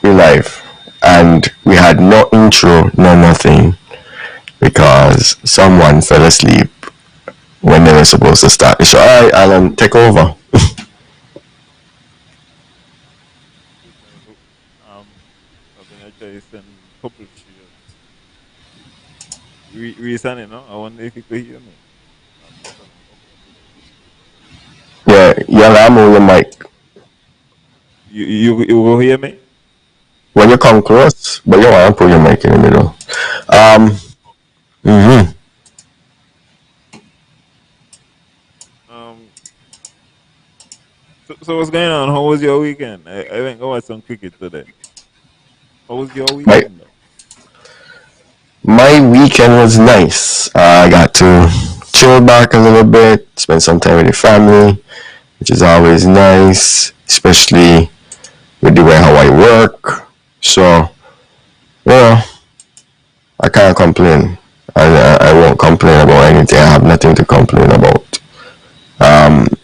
we live, and we had no intro, no nothing, because someone fell asleep when they were supposed to start the show. All right, Alan, take over. Um, I've been actually send couple shares recently. No, I wonder if you could hear me. I'm just sending a couple. Yeah, yeah, I'm on your mic. You will hear me? When you come close, but you want to put your mic in the middle. Um, mm-hmm. Um, so what's going on? How was your weekend? I went go watch some cricket today. How was your My weekend though? my weekend was nice. I got to chill back a little bit, spend some time with the family, which is always nice, especially with the way how I work. So, yeah, I can't complain. I won't complain about anything. I have nothing to complain about.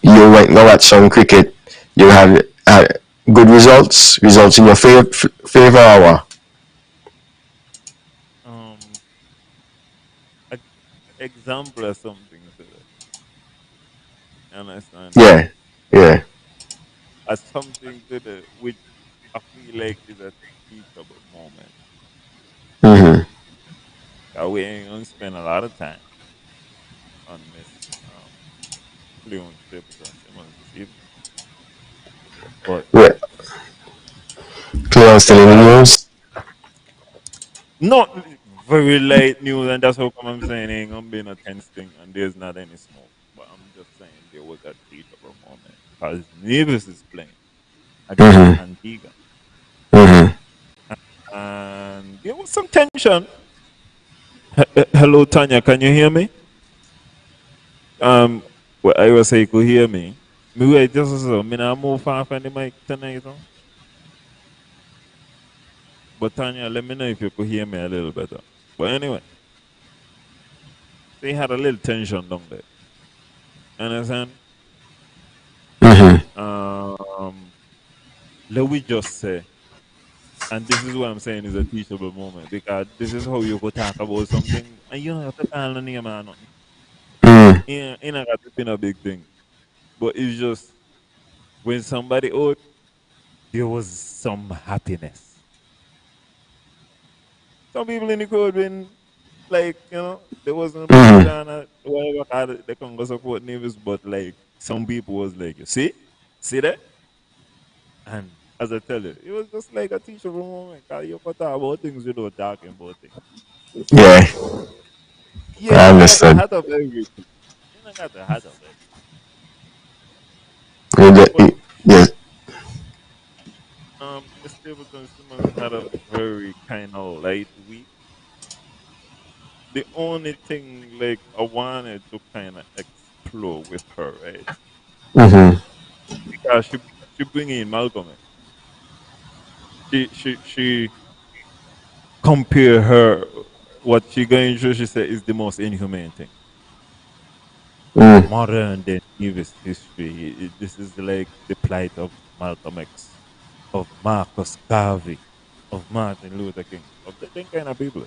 You went now at some cricket. You had good results. Results in your favor. Or Um, a, example or something to that. You understand? yeah, yeah. As something to the which I feel like is a teachable moment. Mm-hmm. We ain't gonna spend a lot of time on Miss Fluent Stapleton Simmons this evening. But Yeah. Clear still in the but I news. not very late news, and that's how come I'm saying ain't gonna be no tense thing, and there's not any smoke. But I'm just saying there was a teachable moment because Nevis is playing against Mm-hmm. Antigua, Mm-hmm. and there was some tension. Hello, Tanya, can you hear me? Um, well, I was say you could hear me. Me wait just so me now move far from the mic tonight, huh? But Tanya, let me know if you could hear me a little better. But anyway, they had a little tension down there. Understand? Mm-hmm. Um, let me just say, and this is what I'm saying is a teachable moment because this is how you go talk about something and you don't have to call the name or nothing. Mm-hmm. It ain't got to be a big thing. But it's just when somebody out, there was some happiness. Some people in the crowd been like, there wasn't put Mm-hmm. on a whatever card they can go support Nevis, but like some people was like, you see that? And as I tell you, it was just like a teachable moment. 'Cause you could talk about things without talking about things. Yeah, Yeah, I you don't got to understood. hat up everything. You don't got to hat up everything. But Yeah. Miss Stapleton Simmons had a very kind of light week. The only thing like I wanted to kind of explore with her, right? Mm-hmm. Because she bring in Malcolm X. She compare her what she going through. She said is the most inhumane thing. Mm. Modern day Nevis history. This is like the plight of Malcolm X, of Marcus Garvey, of Martin Luther King, of the them kind of people.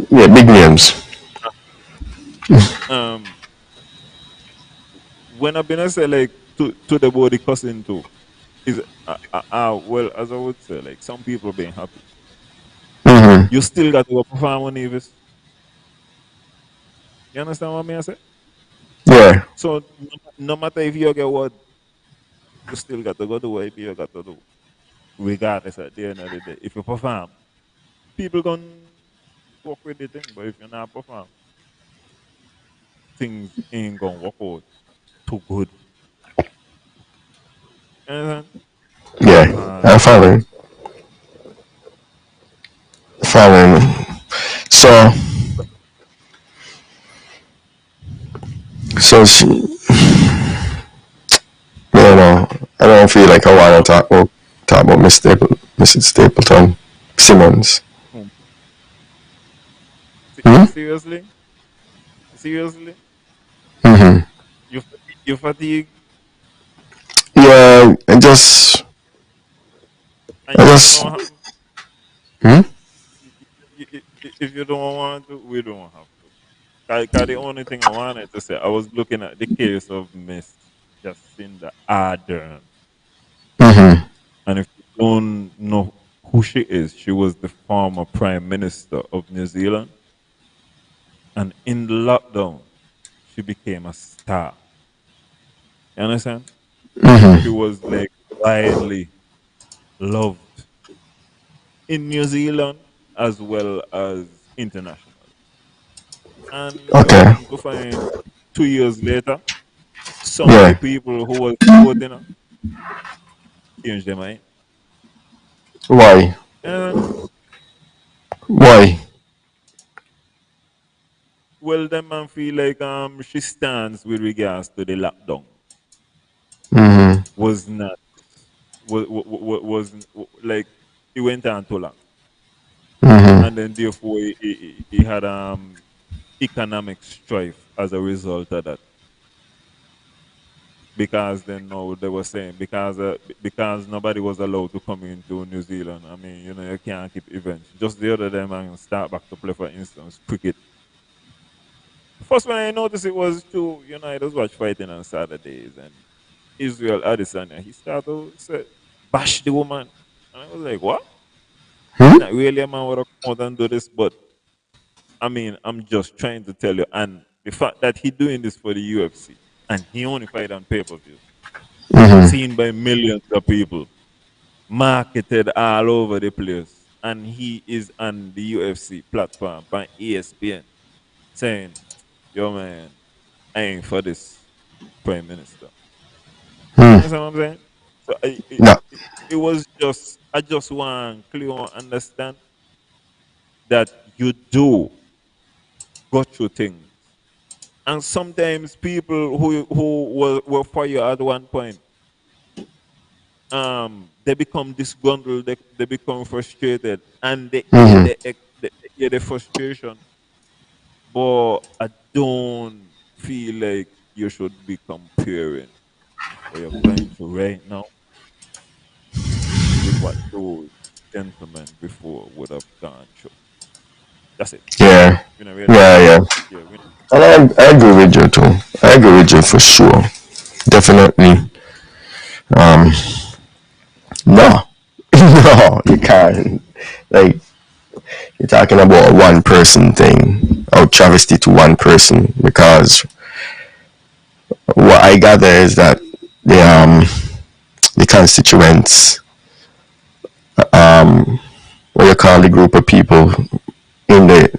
Yeah, big names. Um, when I've been I say like to the body cussing too is well as I would say like some people being happy. Mm-hmm. You still got to go perform on Nevis. You understand what I mean? I say? Yeah. So no matter if you get what, you still got to go do what you got to do. Regardless at the end of the day. If you perform, people gonna work with the thing. But if you're not perform, things ain't gonna work out too good. And Yeah. I'm and following. Following. So, so she, I don't feel like I want to talk about Mrs. Stapleton Simmons. hmm, Hmm? seriously, seriously, Mm-hmm. you fatigue Yeah, and just And I you just, know, hmm? if you don't want to, we don't have to. Cause the only thing I wanted to say, I was looking at the case of Miss Jacinda Ardern, Mm-hmm. and if you don't know who she is, she was the former Prime Minister of New Zealand, and in the lockdown, she became a star. You understand? She Mm-hmm. was like widely loved in New Zealand as well as internationally. And you Okay. come to find 2 years later, some of the Yeah. people who were supporting her changed their mind. Why? And Why? well, them man feel like she stands with regards to the lockdown Mm-hmm. was not was like it went on too long, Mm-hmm. and then therefore he had economic strife as a result of that. Because then no, they were saying because nobody was allowed to come into New Zealand. I mean, you know, you can't keep events. Just the other day, man, start back to play, for instance, cricket. First, when I noticed it was two United watch fighting on Saturdays, and Israel Adesanya, he started to say, bash the woman. And I was like, what? Hmm? Not really a man would have come out and do this, but I mean, I'm just trying to tell you. And the fact that he doing this for the UFC, and he only fight on pay-per-view, Mm-hmm. seen by millions of people, marketed all over the place, and he is on the UFC platform by ESPN saying, "Yo, man, I ain't for this prime minister." You Hmm. understand what I'm saying? So No. it was just I just want clear understand that you do go through things, and sometimes people who were for you at one point, they become disgruntled, they become frustrated, and Mm-hmm. they hear the frustration. But I don't feel like you should be comparing what you're going through right now with what those gentlemen before would have gone through. That's it. Yeah. You know, really. Yeah, yeah. Yeah, we And I agree with you too. I agree with you for sure. Definitely. Um, no. No, you can't. Like, you're talking about a one person thing, or travesty to one person, because what I gather is that the constituents, what you call the group of people in the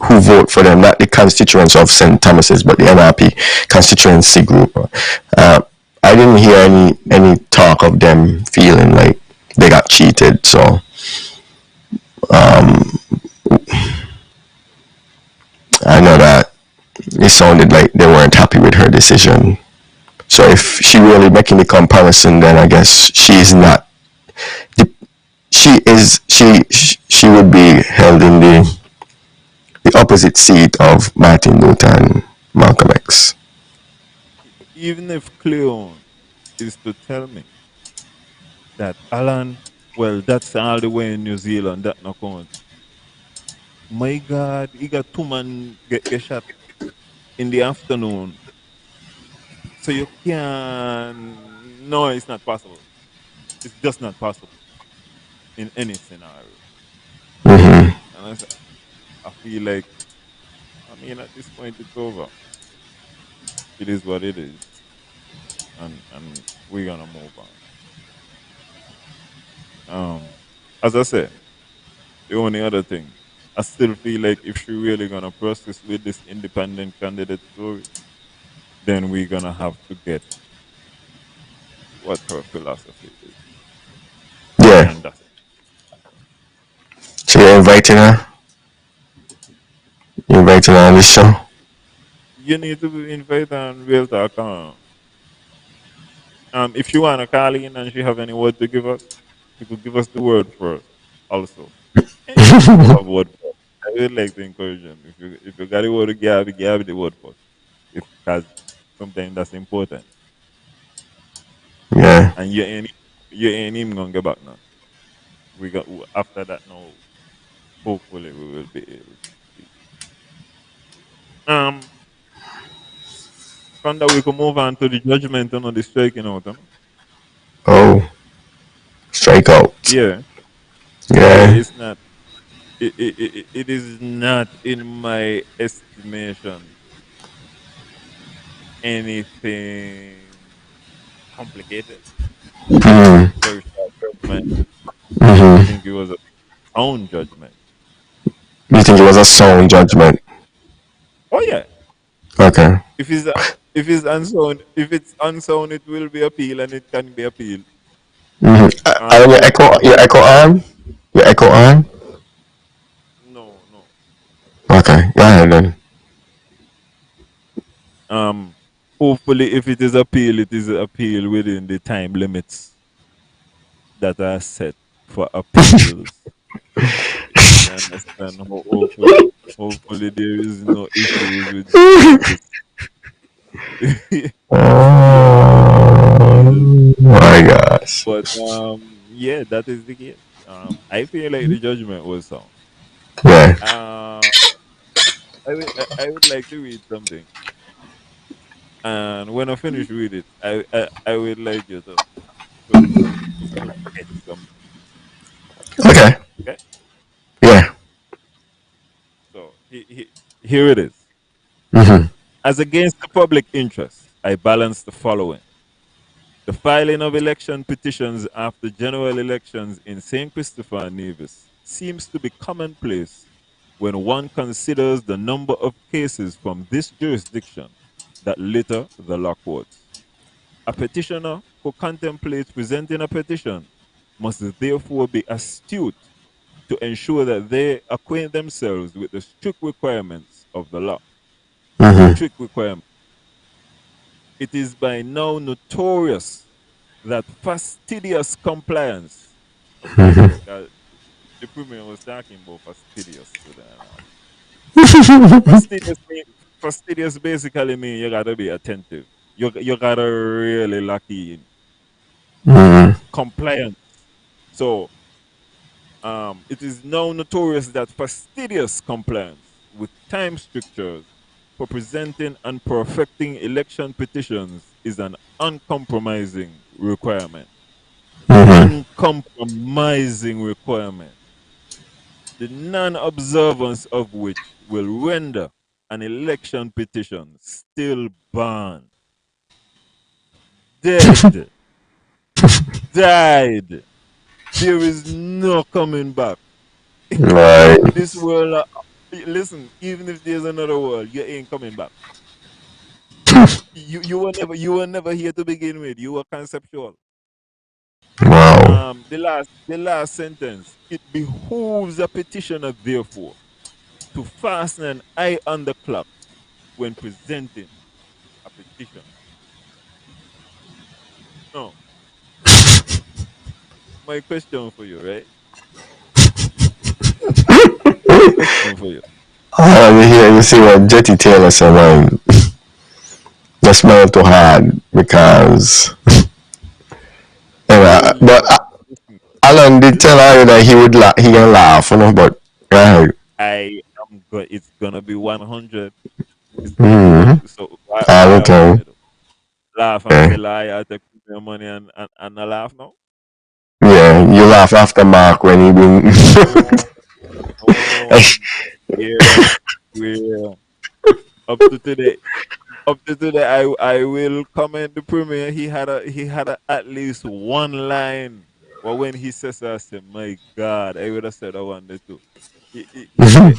who vote for them, not the constituents of St. Thomas's, but the NRP constituency group. I didn't hear any talk of them feeling like they got cheated. So I know that it sounded like they weren't happy with her decision. So if she really making the comparison, then I guess she's not. She would be held in the opposite seat of Martin Luther and Malcolm X. even if Cleon is to tell me that Alan, well, that's all the way in New Zealand, that no count. My God, he got two man get shot in the afternoon. So you can no, it's not possible. It's just not possible in any scenario. Mm-hmm. And I feel like I mean at this point it's over. It is what it is. And we're gonna move on. As I said, the only other thing, I still feel like if she really gonna process with this independent candidate story, then we're gonna have to get what her philosophy is. Yeah. And that's it. So you're inviting her? You're inviting her on this show? You need to invite her on Real Talk. If you wanna call in and she have any word to give us, she could give us the word first. Also, anyone who have word first, I would like to encourage them. If you got a word to give the word first. If because sometimes that's important, Yeah. and you ain't even gonna get back now. We got after that now. Hopefully, we will be able to speak. Um, from that we can move on to the judgment and the striking out. You know? Oh, strikeout. Yeah, yeah. Yeah. It's not. It is not in my estimation anything complicated. Mm-hmm. Very sharp judgment. I Mm-hmm. think it was a own judgment. You think it was a sound judgment? Oh yeah. Okay. If it's if it's unsound, it will be appeal and it can be appealed. Mm-hmm. And Hopefully, your echo on? Your echo on? no, no. Okay. Go ahead then. Um, hopefully, if it is appeal, it is appeal within the time limits that are set for appeals. You understand? Hopefully, there is no issues with justice. Yes, Oh my gosh. but yeah, that is the case. I feel like the judgment was sound. Yeah. Uh, I would like to read something, and when I finish with it, I would like you to get something. Okay. Okay, Yeah. so here it is. Mm-hmm. As against the public interest, I balance the following: the filing of election petitions after general elections in St. Christopher and Nevis seems to be commonplace when one considers the number of cases from this jurisdiction that litter the law courts. A petitioner who contemplates presenting a petition must therefore be astute to ensure that they acquaint themselves with the strict requirements of the law. Mm-hmm. Strict requirements. It is by now notorious that fastidious compliance, because the premier was talking about fastidious today. Fastidious, fastidious basically mean you gotta be attentive. You gotta really lock in. Mm-hmm. Compliance. So it is now notorious that fastidious compliance with time strictures for presenting and perfecting election petitions is an uncompromising requirement. Mm-hmm. Uncompromising requirement, the non observance of which will render an election petition still banned, dead, died. There is no coming back. Right. This world, listen, even if there's another world, you ain't coming back. You were never here to begin with. You were conceptual. Wow. The last sentence. It behooves a petitioner, therefore, to fasten an eye on the clock when presenting a petition. No, my question for you, right? My question for you. I hear you see what Jetty Taylor said, the smell too hard because, but Listen, listen. Alan did tell her that he can laugh, but right. I am good. It's gonna be 100. It's gonna be Mm-hmm. one. So why All the I want time. me to laugh and Okay. say lie? I take your money and I laugh now. Yeah, you laugh after Mark when he bring. No, no. Yeah, yeah. Up to today, I will comment the premier. He had at least one line. Well, when he says that, I said, "My God," I would have said I wanted to. He said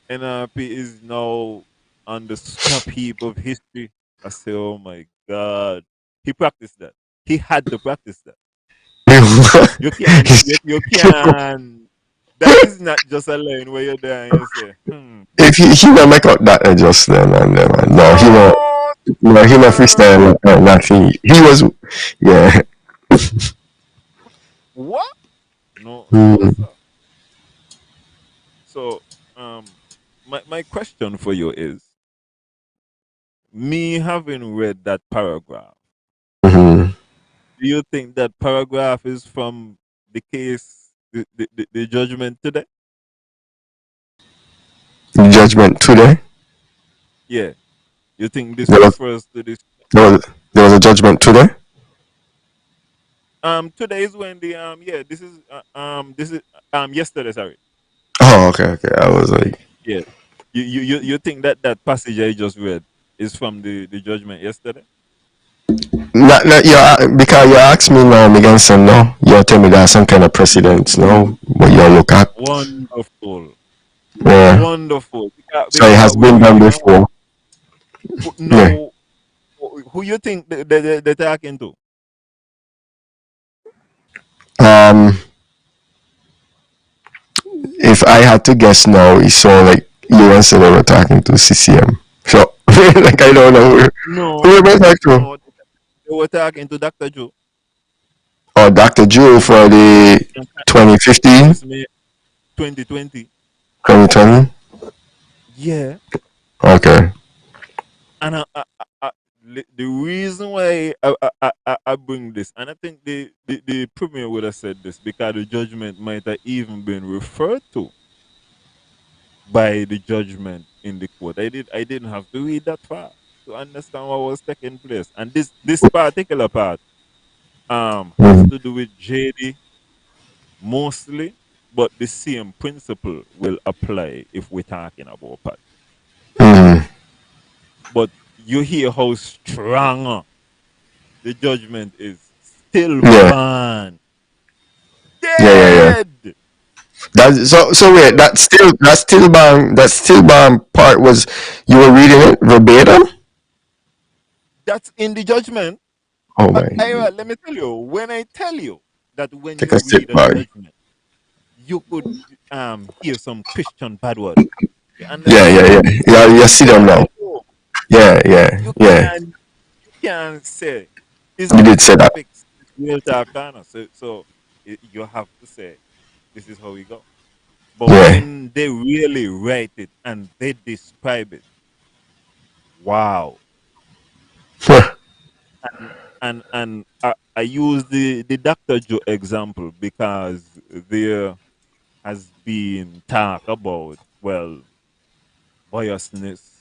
NRP is now on the scrap heap of history. I say, "Oh my God." He practiced that. He had to practice that. You can you can. That is not just a line where you're there and you say, "Hmm." if he will make up that adjustment and no, he will No, no, he will freestyle nothing. He was yeah. what? No, no, Mm-hmm. sir. So, my question for you is: me having read that paragraph, do you think that paragraph is from the case, the judgment today? Judgment today. Yeah. You think this There was refers to this? there was a judgment today. Today is when the this is yesterday. Sorry. Oh, okay, okay. I was like, Yeah. You think that that passage I just read is from the judgment yesterday? not you because you asked me now, Megan son, no. You tell me there's some kind of precedence, no? What you look at. Wonderful, Yeah. wonderful. So it has been We done don't have before. Yeah. no. Who you think they're talking to? Um, if I had to guess now, it sounded like you and Sarah were talking to CCM. So, like, I don't know who am I talking to? No. They were talking to Doctor Joe. Or Dr. Drew for the And 2015, Kindness May 2020. 2020. Yeah. Okay. And the reason why I bring this, and I think the premier would have said this because the judgment might have even been referred to by the judgment in the court. I didn't have to read that far to understand what was taking place. And this particular part has Mm-hmm. to do with JD mostly, but the same principle will apply if we're talking about Pat. Mm-hmm. But you hear how strong the judgment is. Still Yeah. banned. Yeah, yeah, yeah. Dead. So wait, So that still bomb part was you were reading it verbatim? that's in the judgment. Oh my. Ira, let me tell you, when I tell you that when Take you a sip, read a buddy. judgment, you could hear some Christian bad word. You Yeah, understand? yeah, yeah. Yeah, you You see them can't now. go. Yeah, yeah, You yeah. can't you can't say is You the did say that. topics real Takana. So you have to say this is how we go. But Yeah. when they really write it and they describe it, wow. And I use the Dr. Joe example because there has been talk about biasness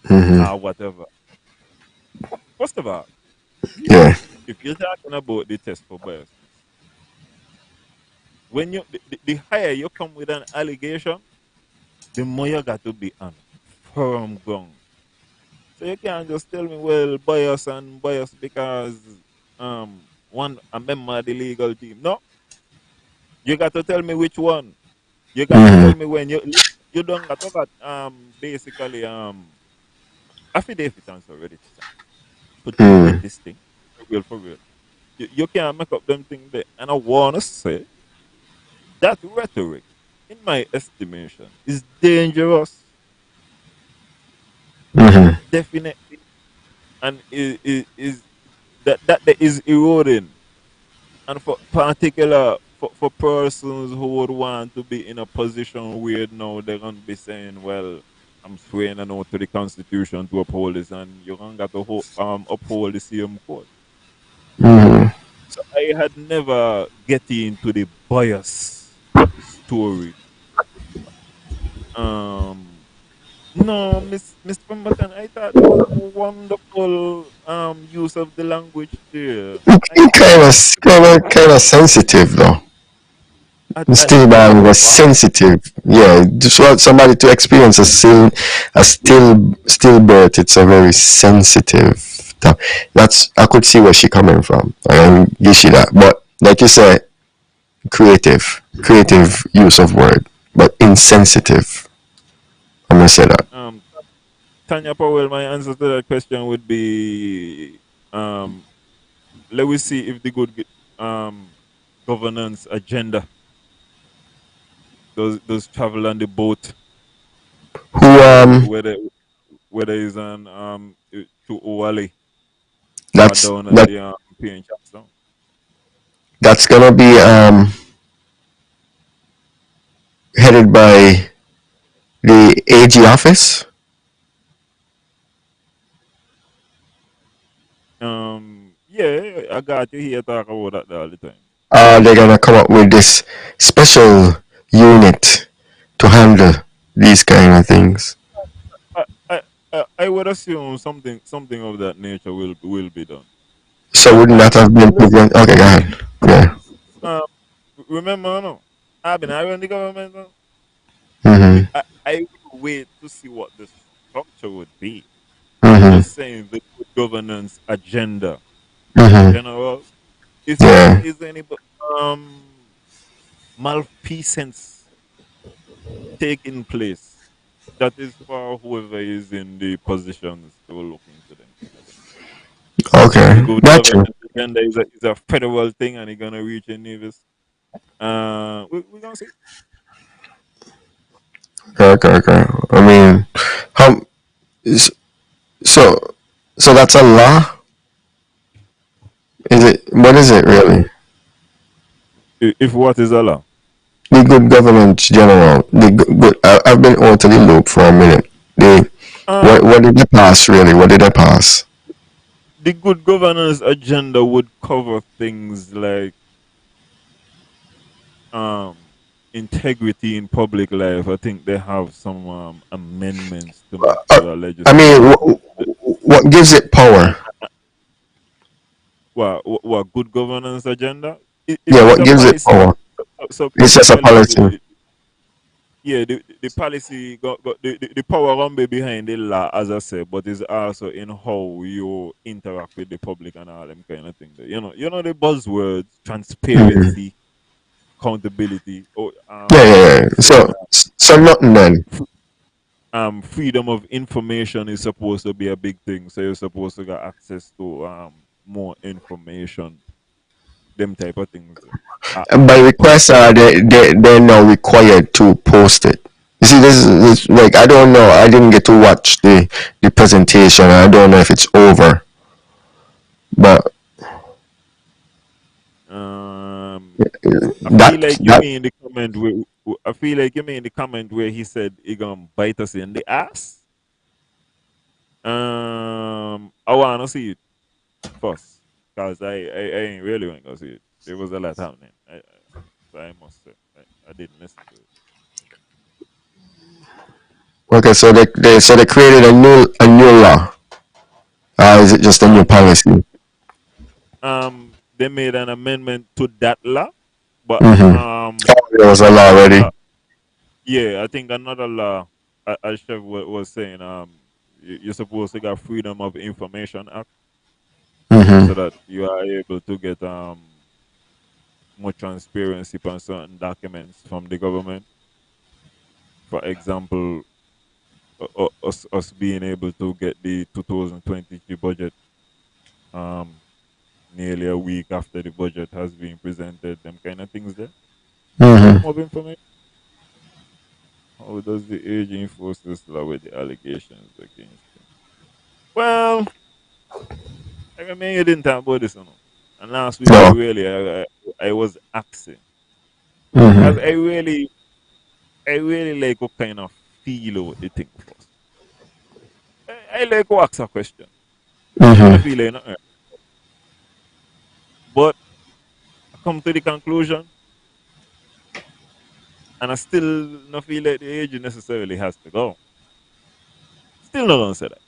Mm-hmm. or whatever. First of all, Yeah. if you're talking about the test for biasness, when the higher you come with an allegation, the more you got to be on firm ground. So you can't just tell me, well, bias and bias because one a member of the legal team. No, you got to tell me which one. You got to Mm-hmm. tell me when you don't got to got basically affidavit answer ready to sign to defend Mm. this thing. For real, for real. You can't make up them thing there. And I wanna say that rhetoric, in my estimation, is dangerous. Mm-hmm. Definitely. And is that is eroding. And for particular for persons who would want to be in a position where now they're gonna be saying, well, I'm swearing an oath to the constitution to uphold this, and you're gonna got to uphold the same code. Mm-hmm. So I had never get into the bias story. Um no, Mr. Pemberton, I thought that was a wonderful use of the language there. I It I kind of sensitive though. at Still man was wow. sensitive. Yeah, just want somebody to experience a stillbirth. It's a very sensitive. That's I could see where she coming from. I can give you that. But like you said, creative use of word, but insensitive. I'm gonna say that. Um Tanya Powell, my answer to that question would be let me see if the good governance agenda does travel on the boat, Who whether it's on to Owali or that's down at that the PN Jackson. that's gonna be headed by the AG office. Yeah, I got you here talk about that all the time. they're gonna come up with this special unit to handle these kind of things. I, I would assume something of that nature will be done. So wouldn't that have been prevent? Okay, go ahead. Yeah. Um, remember, no, I've been hiring the government. No? Mhm. I will wait to see what the structure would be. I'm Mhm. just saying the good governance agenda in Mhm. general. Yeah. Is any malfeasance taking place? That is for whoever is in the positions to look into them kind of thing. If the Okay. good Gotcha. governance agenda is a federal thing and it's gonna reach in Nevis, we're gonna see. Okay. Okay. Okay. I mean, how? s- So, so that's a law. Is it? What is it really? If what is Allah? The good governance general. The good. I've been out of the loop for a minute. The Um, what did they pass really? What did they pass? the good governance agenda would cover things like integrity in public life. I think they have some amendments to make Uh, to the I mean, legislation. what gives it power? And what good governance agenda? Yeah, It's what a gives it policy. power? So It's just a basically, policy. yeah, the policy got the power run be behind the law, as I said, but it's also in how you interact with the public and all them kind of thing. You know the buzzwords: Mhm. transparency, accountability, or Yeah, yeah, yeah. saying So nothing then. freedom of information is supposed to be a big thing. So you're supposed to get access to more information, them type of things. By But request, they're now required to post it. You see, this like I don't know. I didn't get to watch the presentation. I don't know if it's over, but um, I feel that like you that mean the comment where I feel like you mean the comment where he said he gonna bite us in the ass. I wanna see it first because I ain't really want to see it. There was a lot happening. So I must say I didn't listen to it. okay. So they created a new law. Is it just a new They policy? they made an amendment to that law, but Mm-hmm. Oh, there was a law already. uh, yeah, I think another law, as Chef was saying, you're supposed to get Freedom of Information Act so Mm-hmm. that you are able to get more transparency on certain documents from the government. For example, us being able to get the 2023 budget um nearly a week after the budget has been presented, them kind of things there. Freedom Mm-hmm. of information. How does the AG enforce this law with the allegations against him? Well, I remember you didn't talk about this, you know. And last week, No. I was asking because Mm-hmm. I really like what kind of feel what the thing first. I like to ask a question. I don't Mm-hmm. feel like nothing, but I come to the conclusion, and I still not feel like the AG necessarily has to go. Still not gonna say that,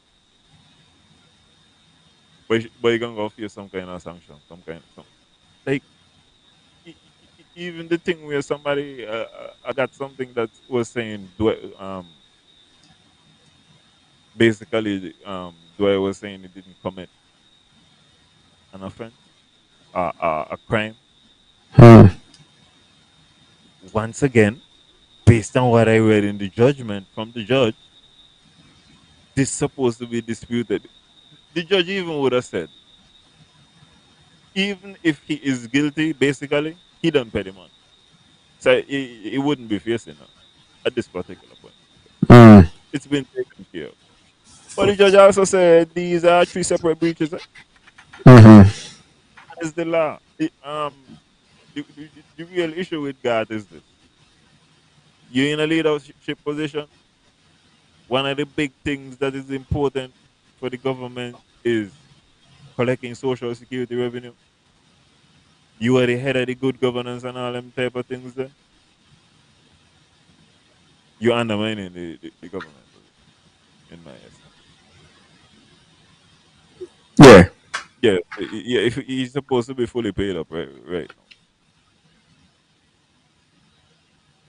but you're gonna go face some kind of sanction, some kind of some like even the thing where somebody I got something that was saying basically Dwyer was saying he didn't commit an offense, a crime. Mm-hmm. Once again, based on what I read in the judgment from the judge, this supposed to be disputed. The judge even would have said, even if he is guilty, basically, he don't pay the money. So he wouldn't be facing that at this particular point. Mm-hmm. It's been taken care of. But the judge also said these are three separate breaches. Mm-hmm. That is the law. The real issue with God is this. You're in a leadership position. One of the big things that is important for the government is collecting social security revenue. You are the head of the good governance and all them type of things there. You're undermining the government, in my estimate. Yeah. Yeah, yeah. If he's supposed to be fully paid up right now,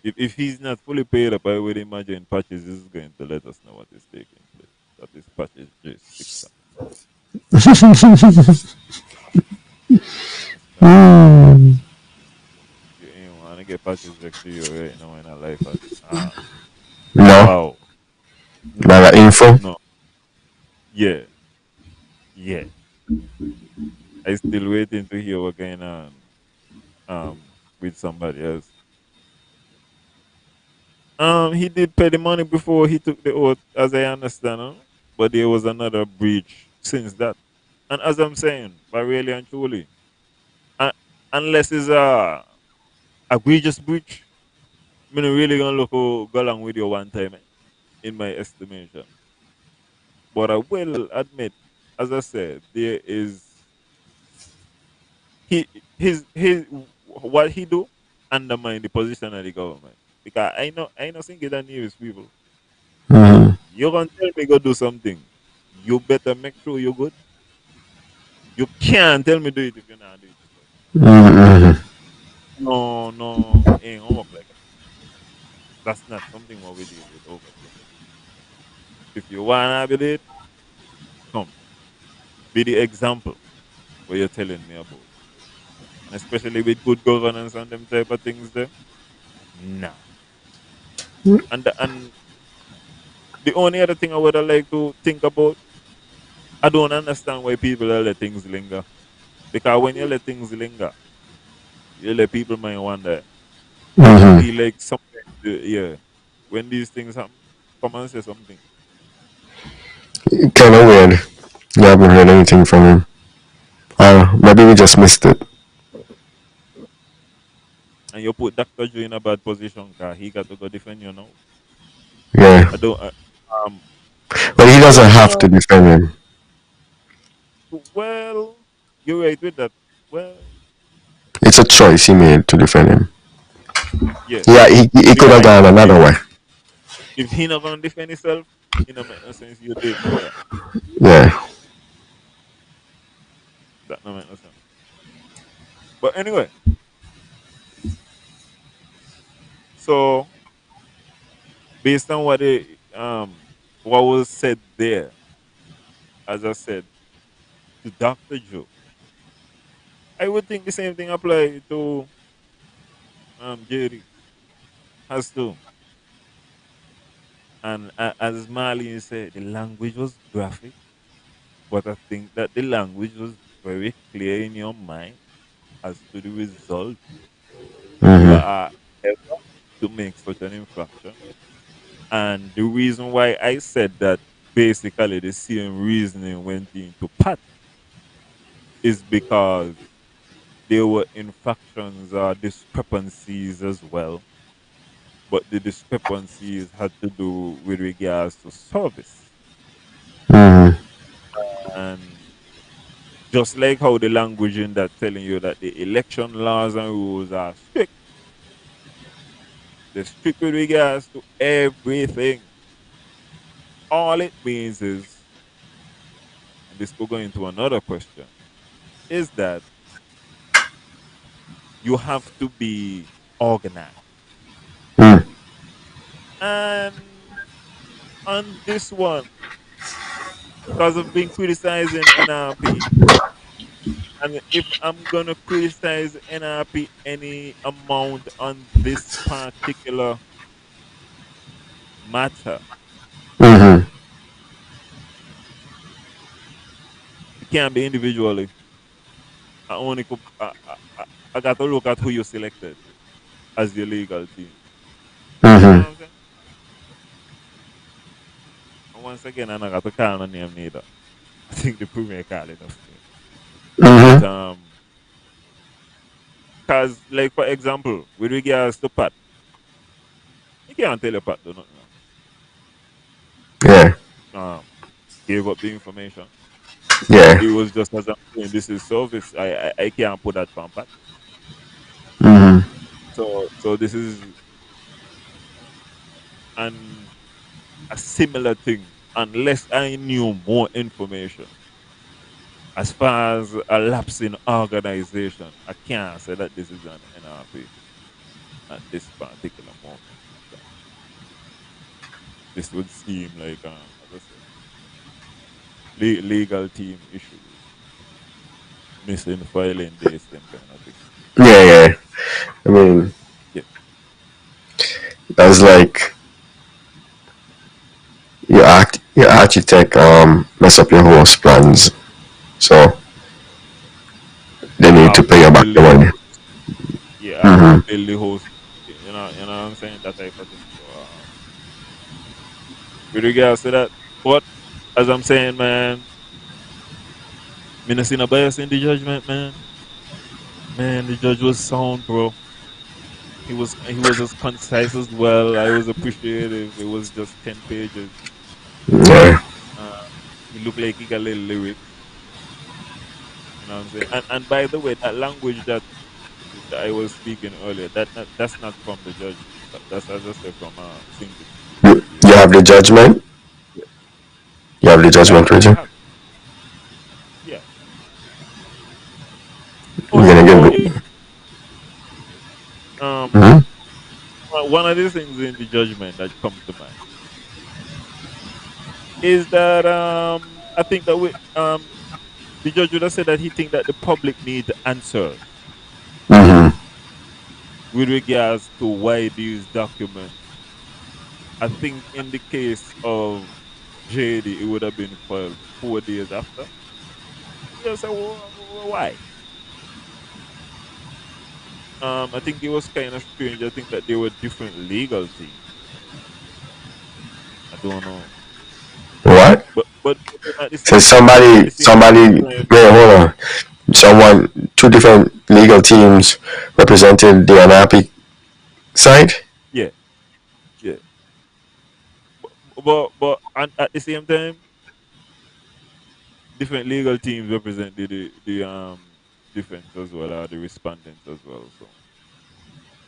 if he's not fully paid up, I would imagine Patches is going to let us know what is taking place. That is Patches J6. Understand? You ain't want to get Patches next to you right now in a life. No. Wow. No, Not info. no. Yeah, yeah. I still waiting to hear what going on with somebody else. He did pay the money before he took the oath, as I understand, huh? But there was another breach since that. And as I'm saying, but really and truly, uh, unless it's a egregious breach, I'm not really gonna go along with you one time, in my estimation. But I will admit, as I said, there is he his what he do undermine the position of the government. Because I know think it nearest people. Mm-hmm. You gonna tell me go do something. You better make sure you're good. You can't tell me do it if you're not doing it yourself. Mm-hmm. No, no, it ain't gonna work like that. That's not something what we deal with over here. If you wanna be it, come. Be the example what you're telling me about. And especially with good governance and them type of things there. Nah. And the only other thing I would like to think about, I don't understand why people let things linger. Because when you let things linger, you let people might wonder. I Mm-hmm. feel like sometimes, yeah, when these things happen, come and say something. Kind of weird. You haven't heard anything from him. Maybe we just missed it. And you put Dr. Joe in a bad position because he got to go defend you now. Yeah. I don't, um, But he doesn't have to well, defend him. well, you're right with that. Well, It's a choice he made to defend him. yeah. Yeah, he You're could have right. gone another way. If he not going to defend himself, it don't make no sense you do it for that. Yeah. That don't make no sense. But anyway, so based on what was said there, as I said, to Dr. Joe, I would think the same thing apply to JD has to. And as Marlene said, the language was graphic, but I think that the language was very clear in your mind as to the result if you Mm-hmm. are ever to make such an infraction. And the reason why I said that basically the same reasoning went into Pat is because there were infractions or discrepancies as well, but the discrepancies had to do with regards to service. Mm-hmm. And just like how the language in that telling you that the election laws and rules are strict, they're strict with regards to everything. All it means is, and this could go into another question, is that you have to be organized. Mm. And on this one, because I've been criticizing NRP, and if I'm gonna criticize NRP any amount on this particular matter, Mm-hmm. it can't be individually. I got to look at who you selected as your legal team. You understand Mm-hmm. what I'm saying? And once again, I'm not got to call no name neither. I think the premier call enough name. But Mm-hmm. cause like for example, with regards to Pat, you can't tell your Pat do nothing wrong. Yeah. Um, gave up the information. Yeah. It was just as I'm saying, this is service. I can't put that from Pat. Mm-hmm. So this is an a similar thing unless I knew more information. As far as a lapse in organization, I can't say that this is an NRP at this particular moment in time. This would seem like, as I said, legal team issues, missing filing dates, them kind of thing. Yeah, yeah. I mean, Yeah. that's like your architect mess up your host plans, so they need to Half pay you back build the the money. host. Yeah, half Mm-hmm. build the host. You know what I'm saying? That type of thing. So, with regards to that, but as I'm saying, man, me not see no bias in the judgment, man. Man, the judge was sound, bro. He was as concise as well. I was appreciative. It was just 10 pages. Yeah. Uh, he looked like he got little lyrics. You know what I'm saying? And by the way, that language that I was speaking earlier, that's not from the judge. That's, as I said, from You have the synthesis. judgment. Yeah, You have the yeah, judgment with I you. have. Yeah. I'm Oh, gonna oh, give you, it. um, Mm-hmm. one of the things in the judgment that come to mind is that I think that the judge would have said that he think that the public need answers Mm-hmm. with regards to why these documents. I think in the case of JD, it would have been filed 4 days after. Yeah, so why? I think it was kind of strange. I think that they were different legal teams. I don't know, What? but then at the So same time, at somebody, the same somebody. time, Wait, hold on. Someone, two different legal teams represented the unhappy side. yeah, yeah. But and at the same time, different legal teams represent the defense as well, or the respondents as well. So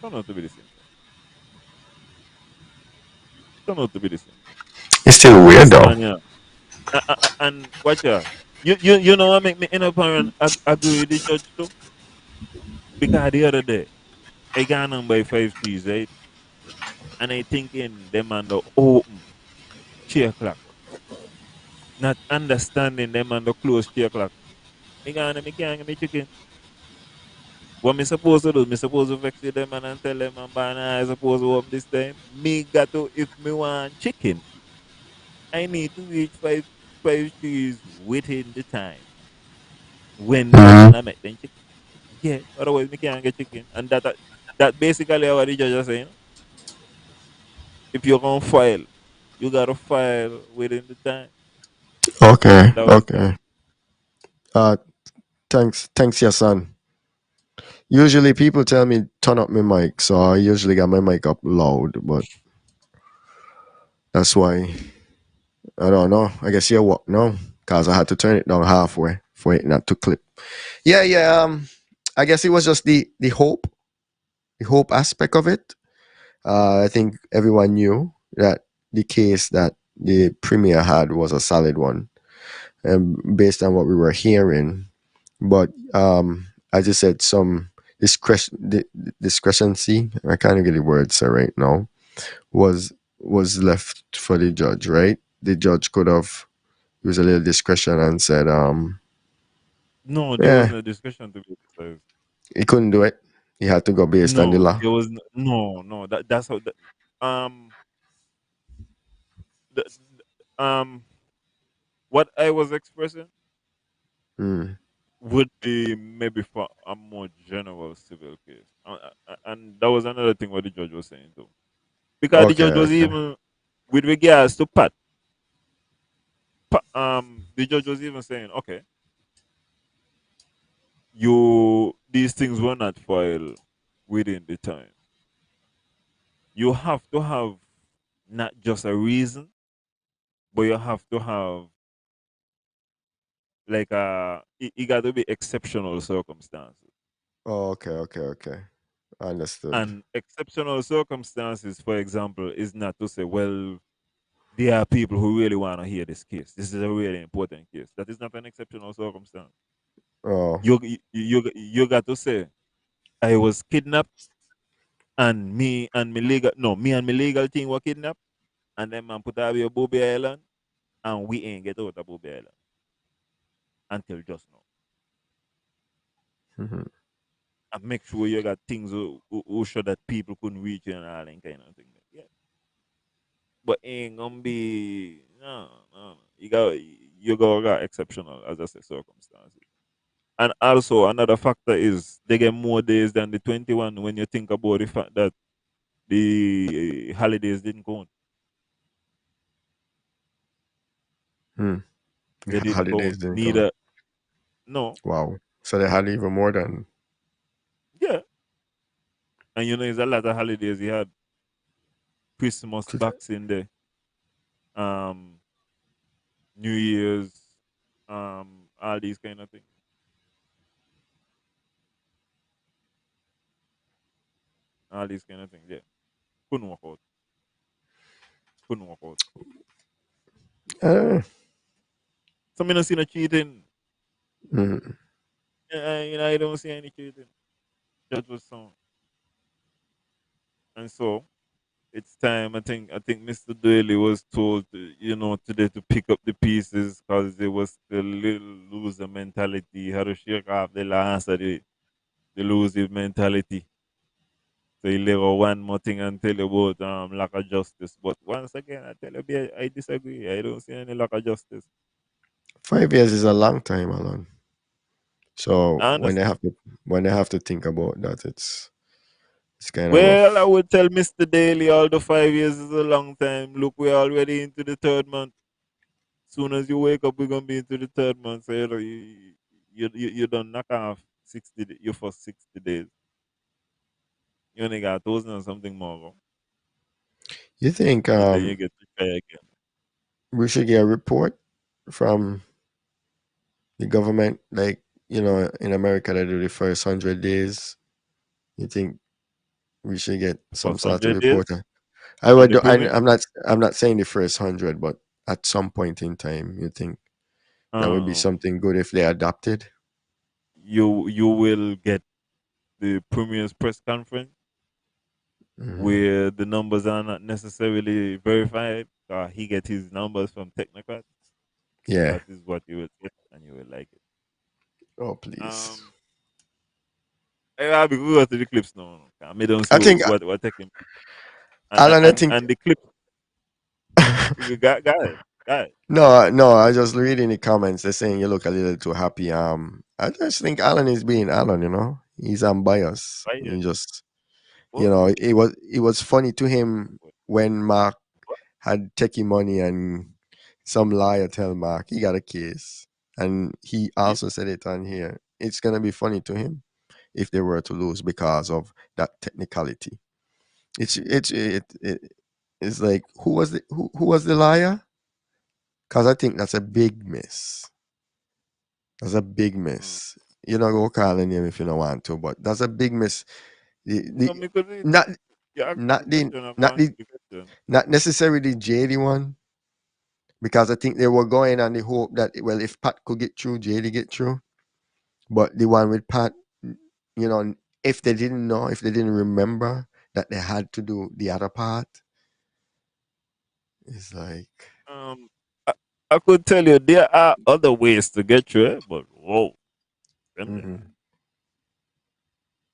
don't know to be the same thing. Don't know to be the same thing. It's still weird Listen, though. man, yeah. And watch ya. You know what make me end up and agree with the judge too? Because the other day I got on by 5 Gs, right? And I thinking them on the open 3 o'clock. Not understanding them on the close 3 o'clock. Me gonna me can't get me chicken. What me supposed to do? Me supposed to vex with them and tell them I'm banana I supposed to open this time. Me got to if me want chicken, I need to reach five trees within the time when them Mm-hmm. gonna make them chicken. Yeah, otherwise me can't get chicken. And that basically what the judge is saying. If you're gonna file, you gotta file within the time. Okay. And that was that. Okay. Uh, thanks, your son. Usually people tell me turn up my mic, so I usually got my mic up loud, but that's why I don't know. I guess you what no, cause I had to turn it down halfway for it not to clip. Yeah, yeah. I guess it was just the hope aspect of it. I think everyone knew that the case that the premier had was a solid one, based on what we were hearing. But as you said, some discrepancy. I can't get the words right now. Was was left for the judge, right? The judge could have used a little discretion and said, No, there was yeah, no discussion to be exercised. he couldn't do it. He had to go based on the No, law. there was no. That's how. Um, the, what I was expressing Mm. would be maybe for a more general civil case, and that was another thing what the judge was saying too, because the Okay, judge was okay. even with regards to the judge was even saying, okay, these things were not filed within the time. You have to have not just a reason, but you have to have like it got to be exceptional circumstances. Oh, okay, okay, okay. Understood. And exceptional circumstances, for example, is not to say, well, there are people who really want to hear this case. This is a really important case. That is not an exceptional circumstance. Oh. You got to say, I was kidnapped and me and my legal team were kidnapped, and then man put away Bobby Island, and we ain't get out of Bobby Island until just now. Mhm. And make sure you got things who show that people couldn't reach you and all that kind of thing. Yeah. But ain't gonna be no. You got exceptional, as I say, circumstances. And also another factor is they get more days than the 21 when you think about the fact that the holidays didn't count. Hmm. They didn't Holidays count. didn't count. Neither no. Wow. So they had even more than Yeah. And there's a lot of holidays. You had Christmas, Boxing Day, um, New Year's, all these kind of things. All these kind of things. Yeah. Couldn't work out. Couldn't work out. uh, So me not see no cheating. mm, I don't see any cheating. That was sound. And so it's time. I think Mr. Daly was told, today to pick up the pieces because there was the little loser mentality. He had to shake off the last of the loser mentality. So he leave out one more thing and tell you about lack of justice. But once again, I tell you, I disagree. I don't see any lack of justice. 5 years is a long time, Alan. So I understand. when they have to think about that, it's kind of Well, I rough. would tell Mr. Daly, although 5 years is a long time. Look, we're already into the third month. Soon as you wake up, we're gonna be into the third month. So you don't knock off your first 60 days. You only got 1,000 and something more, go. You think And then you get to try again. we should get a report from the government, like in America they do the first 100 days. You think we should get For some some sort of days report? I on would. the I'm premise, not saying the first 100, but at some point in time, you think that would be um, something good if they adopted? you will get the premier's press conference Hmm. where the numbers are not necessarily verified. He gets his numbers from technocrats. Yeah. That is what you will get, and you will like it. Oh, please. Um, I will go to the clips now. I don't see I think what taking, and Alan. I think and the clip you got it, got it. no, no. I just reading the comments. They're saying you look a little too happy. I just think Alan is being Alan. He's unbiased. Right here. He just, What? it was funny to him What? when Mark What? had techie money and some liar tell Mark he got a case, and he Yeah. also said it on here. It's gonna be funny to him if they were to lose because of that technicality. It's like who was the liar? Because I think that's a big miss. That's a big Mm. miss. You know, go call the name if you don't want to, but that's a big miss. No, The because not you ask me not the the question, I'm not going to the the question. not necessarily the JD one, because I think they were going on the hope that, well, if Pat could get through, JD get through. But the one with Pat, you know, if they didn't know, if they didn't remember that they had to do the other part, it's like, Um, I, I could tell you there are other ways to get through it, but whoa, them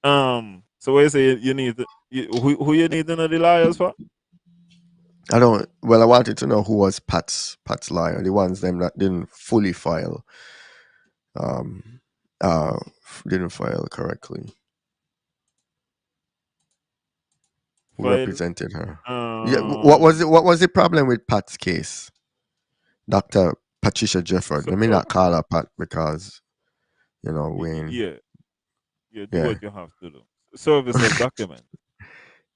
there. mhm. So what you say you need who you need to know the liars for? I don't. Well, I wanted to know who was Pat's liar, the ones them that didn't fully file, um, didn't file correctly. Who File. represented her? Yeah. What was it? Um, What was the problem with Pat's case? Doctor Patricia Jefford. so, Let me so not call her Pat because Wayne. yeah, yeah, do Yeah. what you have to do. Service of document.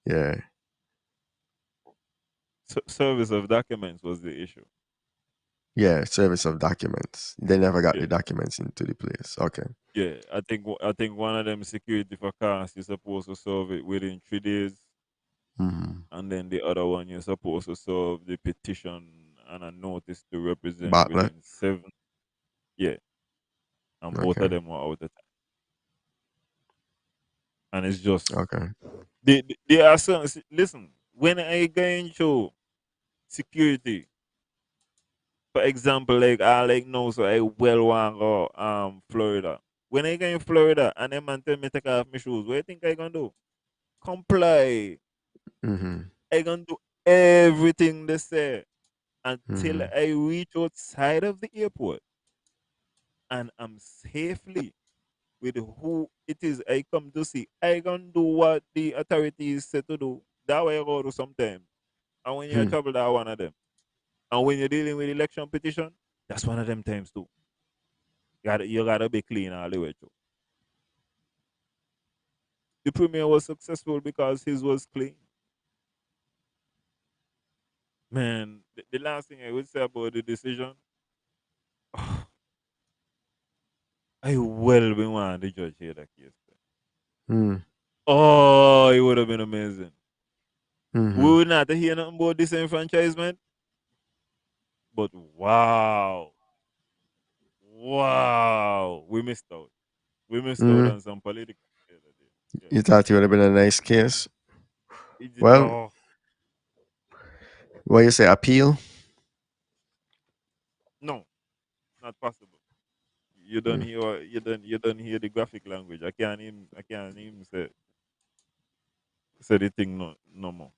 Yeah. Service of documents was the issue. Yeah, service of documents. They never got Yeah, the documents into the place. Okay. yeah. I think one of them security for cars you're supposed to solve it within 3 days, Mm-hmm. and then the other one you're supposed to solve the petition and a notice to represent Bartlett. within 7. Yeah, and both of Okay. them were out of time. And it's just Okay. they are certain. Listen, when I going through security, for example, like I like know so I well want go Florida. When I go in Florida and them man tell me take off my shoes, what you think I gonna do? Comply. Mm-hmm. I gonna do everything they say until Mm-hmm. I reach outside of the airport and I'm safely with who it is I come to see. I gonna do what the authorities say to do. That way I go do sometimes. And when you Hmm. travel, that one of them. And when you're dealing with election petition, that's one of them times too. You gotta be clean all the way through. The premier was successful because his was clean. Man, the last thing I would say about the decision, I well been wanting the judge here that case. Hmm. Oh, it would have been amazing. We Mm-hmm. would not hear nothing about disenfranchisement, but wow, wow, we missed out. We missed out Mm-hmm. on some political the other day. Yeah. You thought it would have been a nice case. Well, Oh, what you say? Appeal? no, not possible. You don't Hmm. hear you don't hear the graphic language. I can't even say the thing no more.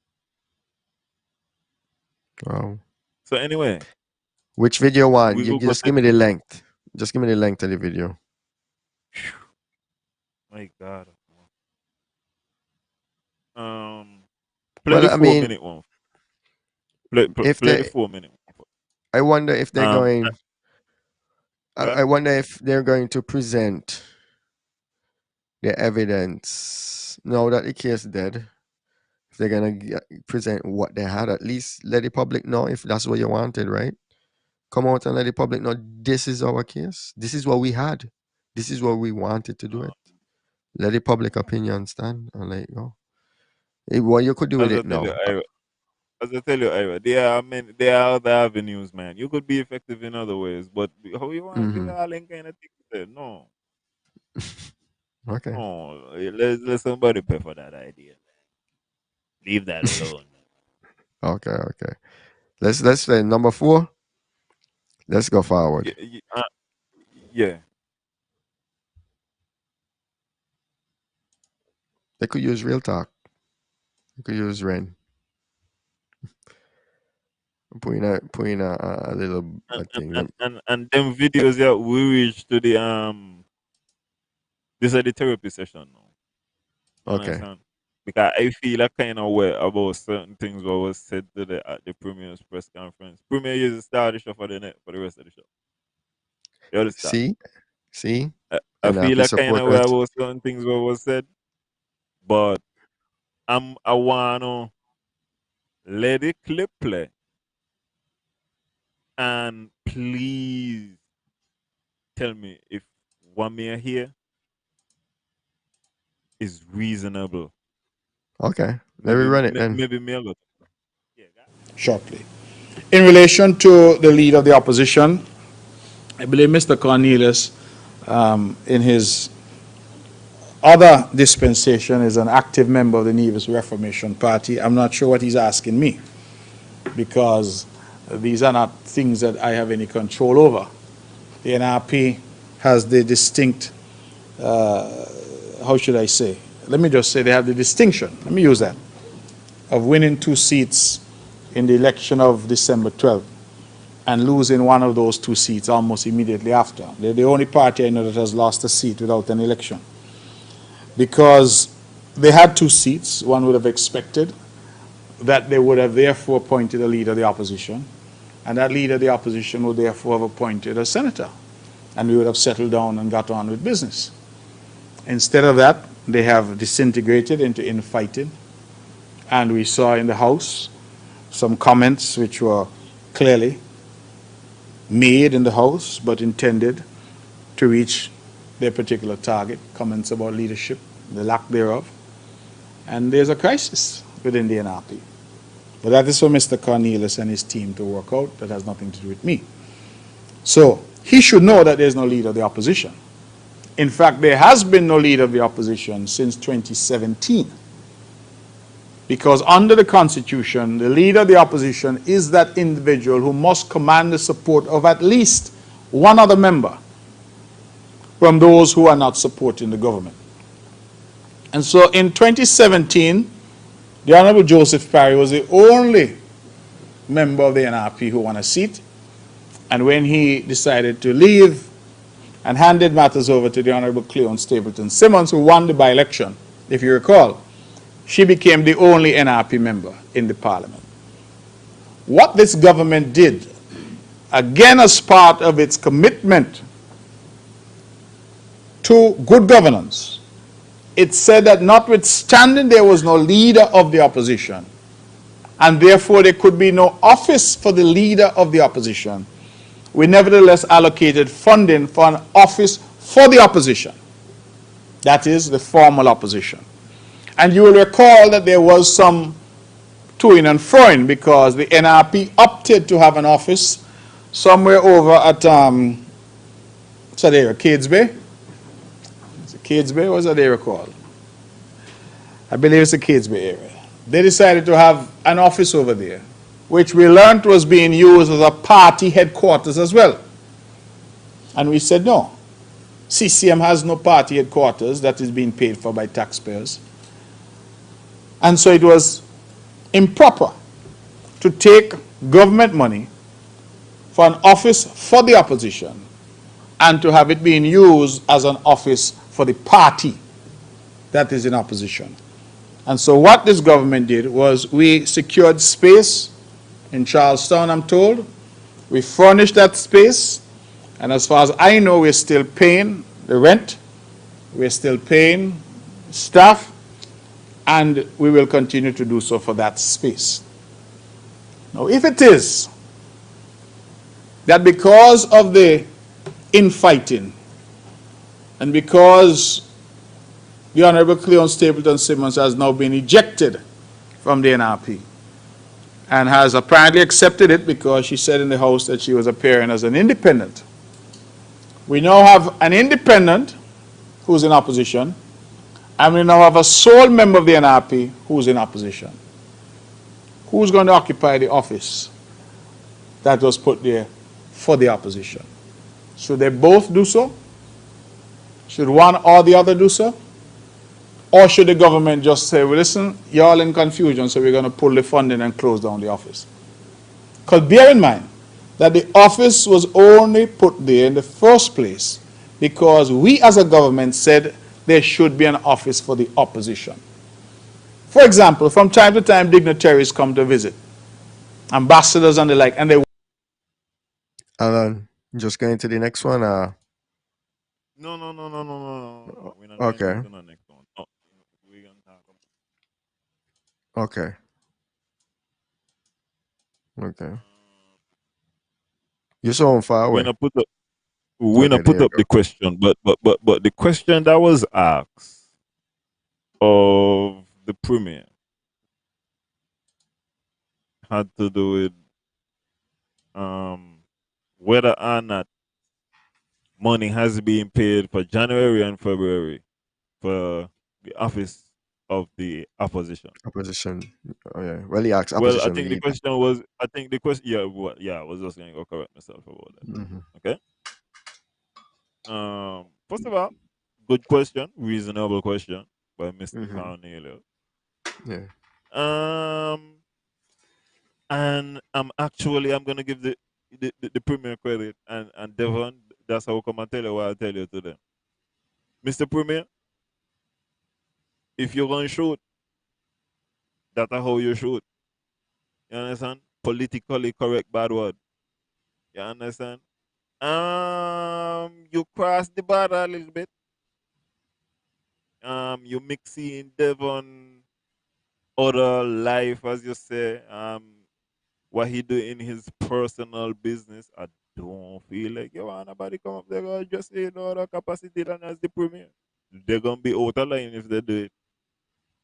Wow. So anyway, Which video one? we You go go just to give me the length. Just give me the length of the video. my God. Um play Well, the I four mean, minute one. Play play, if play the they, 4 minute one. I wonder if they're Um going. I God, wonder if they're going to present the evidence now that the case dead. If they're gonna present what they had, at least let the public know if that's what you wanted, right? Come out and let the public know this is our case. This is what we had. This is what we wanted to do uh, it. Let the public opinion stand and let it go. What you could do with as I it tell you, now. Ira, there are other avenues, man. You could be effective in other ways, but how you want to Mm-hmm. do all them kind of things there? No. Okay. No. Let somebody pay for that idea. Leave that alone. Okay. Okay. Let's say number 4. Let's go Yeah, forward. yeah. They could use real talk. They could use rain. Put in a little and a and, thing. and, and and them videos yeah we reach to the this is the therapy session now. You Okay. understand? Because I feel a kind of way about certain things what was said to at the premier's press conference. Premier is the star of the show for the rest of the show. You understand? See, see, I and I have feel to a kind support of way that. about certain things what was said, but I wanna let the clip play and please tell me if what me here is reasonable. Okay, let me Maybe run it then. maybe me a lot. Yeah, shortly. In relation to the lead of the opposition, I believe Mr. Cornelius, in his other dispensation, is an active member of the Nevis Reformation Party. I'm not sure what he's asking me because these are not things that I have any control over. The NRP has the distinct, how should I say? Let me just say they have the distinction, let me use that, of winning 2 seats in the election of December 12th and losing one of those 2 seats almost immediately after. They're the only party I know that has lost a seat without an election. Because they had 2 seats, one would have expected that they would have therefore appointed a leader of the opposition, and that leader of the opposition would therefore have appointed a senator, and we would have settled down and got on with business. Instead of that, they have disintegrated into infighting, and we saw in the House some comments which were clearly made in the House, but intended to reach their particular target, comments about leadership, the lack thereof. And there's a crisis within the NRP. But that is for Mr. Cornelius and his team to work out. That has nothing to do with me. So he should know that there's no leader of the opposition. In fact, there has been no leader of the opposition since 2017. Because under the Constitution, the leader of the opposition is that individual who must command the support of at least one other member from those who are not supporting the government. And so in 2017, the Honorable Joseph Parry was the only member of the NRP who won a seat. And when he decided to leave and handed matters over to the Honorable Cleon Stapleton Simmons, who won the by-election, if you recall, she became the only NRP member in the parliament. What this government did, again as part of its commitment to good governance, it said that notwithstanding there was no leader of the opposition, and therefore there could be no office for the leader of the opposition, we nevertheless allocated funding for an office for the opposition. That is, the formal opposition. And you will recall that there was some toing and froing because the NRP opted to have an office somewhere over at what's that area, Cades Bay? Is it Cades Bay? What's that area called? I believe it's the Cades Bay area. They decided to have an office over there, which we learned was being used as a party headquarters as well. And we said no. CCM has no party headquarters that is being paid for by taxpayers. And so it was improper to take government money for an office for the opposition and to have it being used as an office for the party that is in opposition. And so what this government did was we secured space in Charlestown, I'm told. We furnished that space, and as far as I know, we're still paying the rent, we're still paying staff, and we will continue to do so for that space. Now, if it is that because of the infighting and because the Honorable Cleon Stapleton Simmons has now been ejected from the NRP and has apparently accepted it because she said in the House that she was appearing as an independent. We now have an independent who's in opposition, and we now have a sole member of the NRP who's in opposition. Who's going to occupy the office that was put there for the opposition? Should they both do so? Should one or the other do so? Or should the government just say, well, listen, you're all in confusion, so we're going to pull the funding and close down the office? Because bear in mind that the office was only put there in the first place because we as a government said there should be an office for the opposition. For example, from time to time, dignitaries come to visit, ambassadors and the like, and they... Alan, just going to the next one. No. We're not Okay. going to the next one. No, we're going to talk about... Okay. Okay. You're so far away. We're going to put up, we're Okay, not put there you up the question, but the question that was asked of the premier had to do with whether or not money has been paid for January and February for the office of the opposition. Opposition. Oh yeah. Well, he asked Well, I opposition think the leader. question was, I think the question, yeah, I was just going to go correct myself about that. Mhm. Okay. First of all, good question, reasonable question by Mr. Mhm. Cornelius. Yeah. And I'm gonna give the premier credit and Devon. That's how I come and tell you what I'll tell you today, Mr. Premier. If you're gonna shoot, that's how you shoot. You understand? Politically correct bad word. You understand? You cross the border a little bit. You mix in Devon other life, as you say. What he do in his personal business, I don't feel like you want nobody come up there and just say no other capacity than as the premier. They're gonna be out of line if they do it.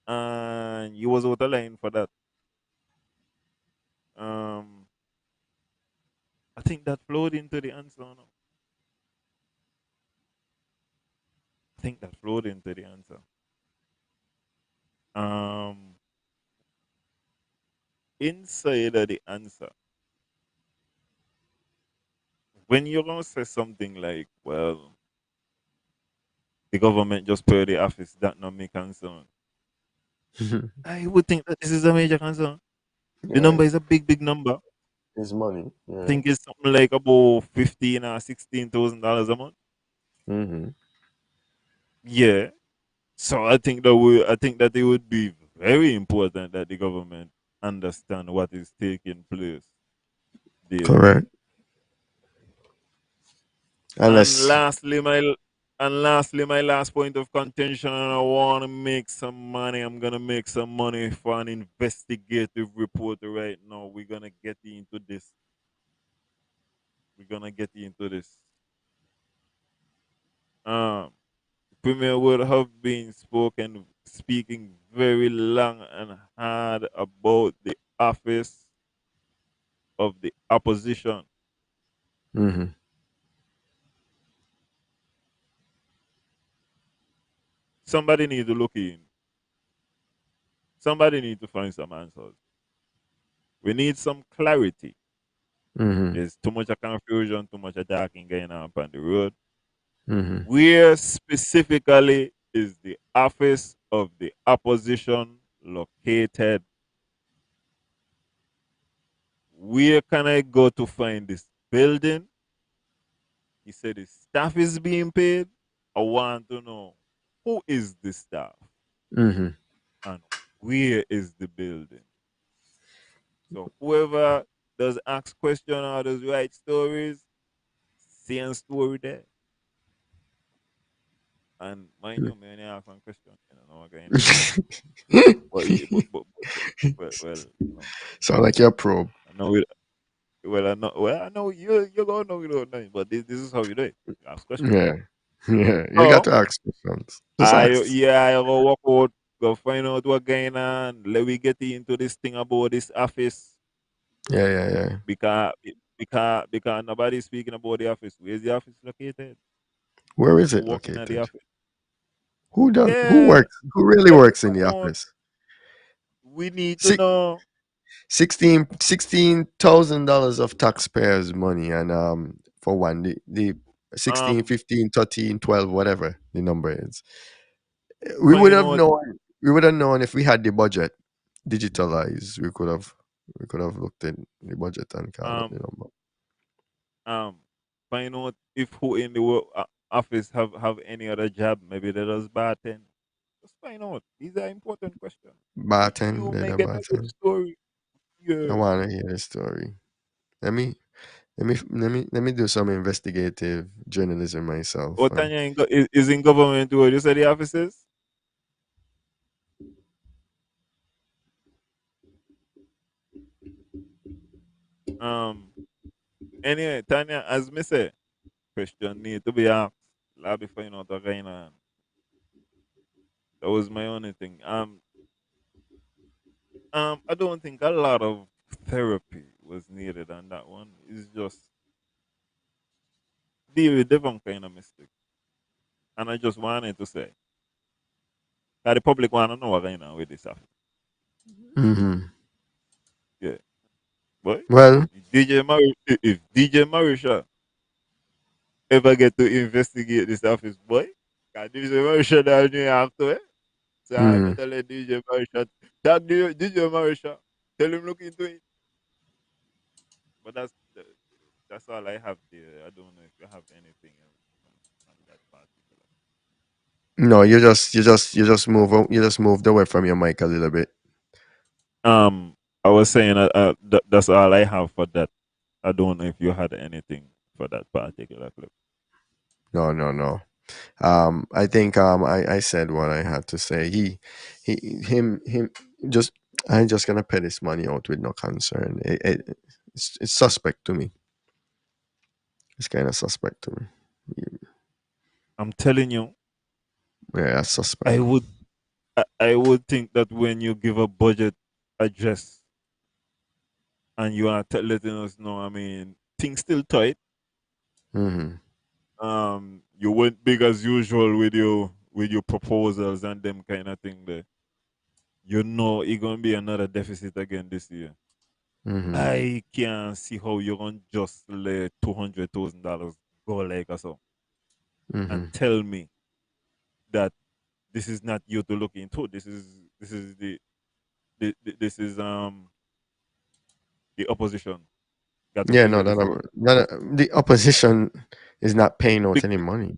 And you was out of line for that. Um I think that flowed into the answer. No? I think that flowed into the answer. Um Inside of the answer, when you're gonna say something like, well, the government just pay the office, that not me concern. I would think that this is a major concern. The Yeah, number is a big, big number. it's money. I Yeah. think it's something like about 15 or $16,000 a month. Mm-hmm. Yeah. So I think that it would be very important that the government understand what is taking place there. Correct. And Unless. lastly, my last point of contention, I want to make some money. I'm gonna make some money for an investigative reporter right now. We're gonna get into this. We're gonna get into this. Um, Premier would have been speaking very long and hard about the office of the opposition. Mm-hmm. Somebody need to look in. Somebody need to find some answers. We need some clarity. Mm-hmm. There's too much of confusion, too much of darking going on upon the road. Mm-hmm. Where specifically is the office of the opposition located? Where can I go to find this building? He said the staff is being paid. I want to know who is the staff Mm-hmm. and where is the building. So whoever does ask question or does write stories, same story there. And mind you, man, I ask one question. You know, what going on. But, yeah, well, you know, Sound like you're a probe. I know it. I know you're gonna know you don't know, but this is how you do it. You ask questions. Yeah. Yeah. You got So to ask questions. Just ask. I go walk out, go find out what going on. Let me get into this thing about this office Yeah, yeah, yeah. because nobody's speaking about the office. Where's the office located? Where is Who it working at the located? office? Who does? Who Yeah, works? Who really let me works in the find out. office? We need to Six, know. $16,000 of taxpayers' money, and for one, the 16, Um, 15, 13, 12, whatever the number is. We would find have out. known. We would have known if we had the budget digitalized. We could have looked in the budget and called up the Um, number. um, find out if who in the office have any other job. Maybe they does bartend. Just find out. These are important questions. You Bartend, may the get a good bartend. story. I Yeah. want to hear the story. Let me let me do some investigative journalism myself. And Otanya is in government too. You say the offices. Um. Anyway, Tanya, as me say, question need to be asked. I'll be find out what going on. That was my only thing. I don't think a lot of therapy was needed on that one. It's just deal with different kind of mistake. And I just wanted to say that the public want to know what going on with this office. hmm Yeah. But well, if DJ Marisha ever get to investigate this office, boy, can DJ Marisha down New York too, eh? So I mm, better let DJ Marisha tag DJ Marisha. Tell him look into it. But that's all I have there. I don't know if you have anything else on that particular. no, you just you just moved away from your mic a little bit. I was saying that's all I have for that. I don't know if you had anything for that particular clip. No, no, no. I think I said what I had to say. Him just I'm just gonna pay this money out with no concern. It's suspect to me. It's kind of suspect to me. I'm telling you, Yeah, that's suspect. I would I would think that when you give a budget address and you are letting us know, I mean, things still tight. Mm-hmm. You went big as usual with your proposals and them kind of thing there. You know it's gonna be another deficit again this year. Mm-hmm. I can't see how you're gonna just let $200,000 go like so and Mm-hmm. tell me that this is not you to look into. This is this is the opposition got to Yeah, no, figure this out. the opposition is not paying out Be- any money.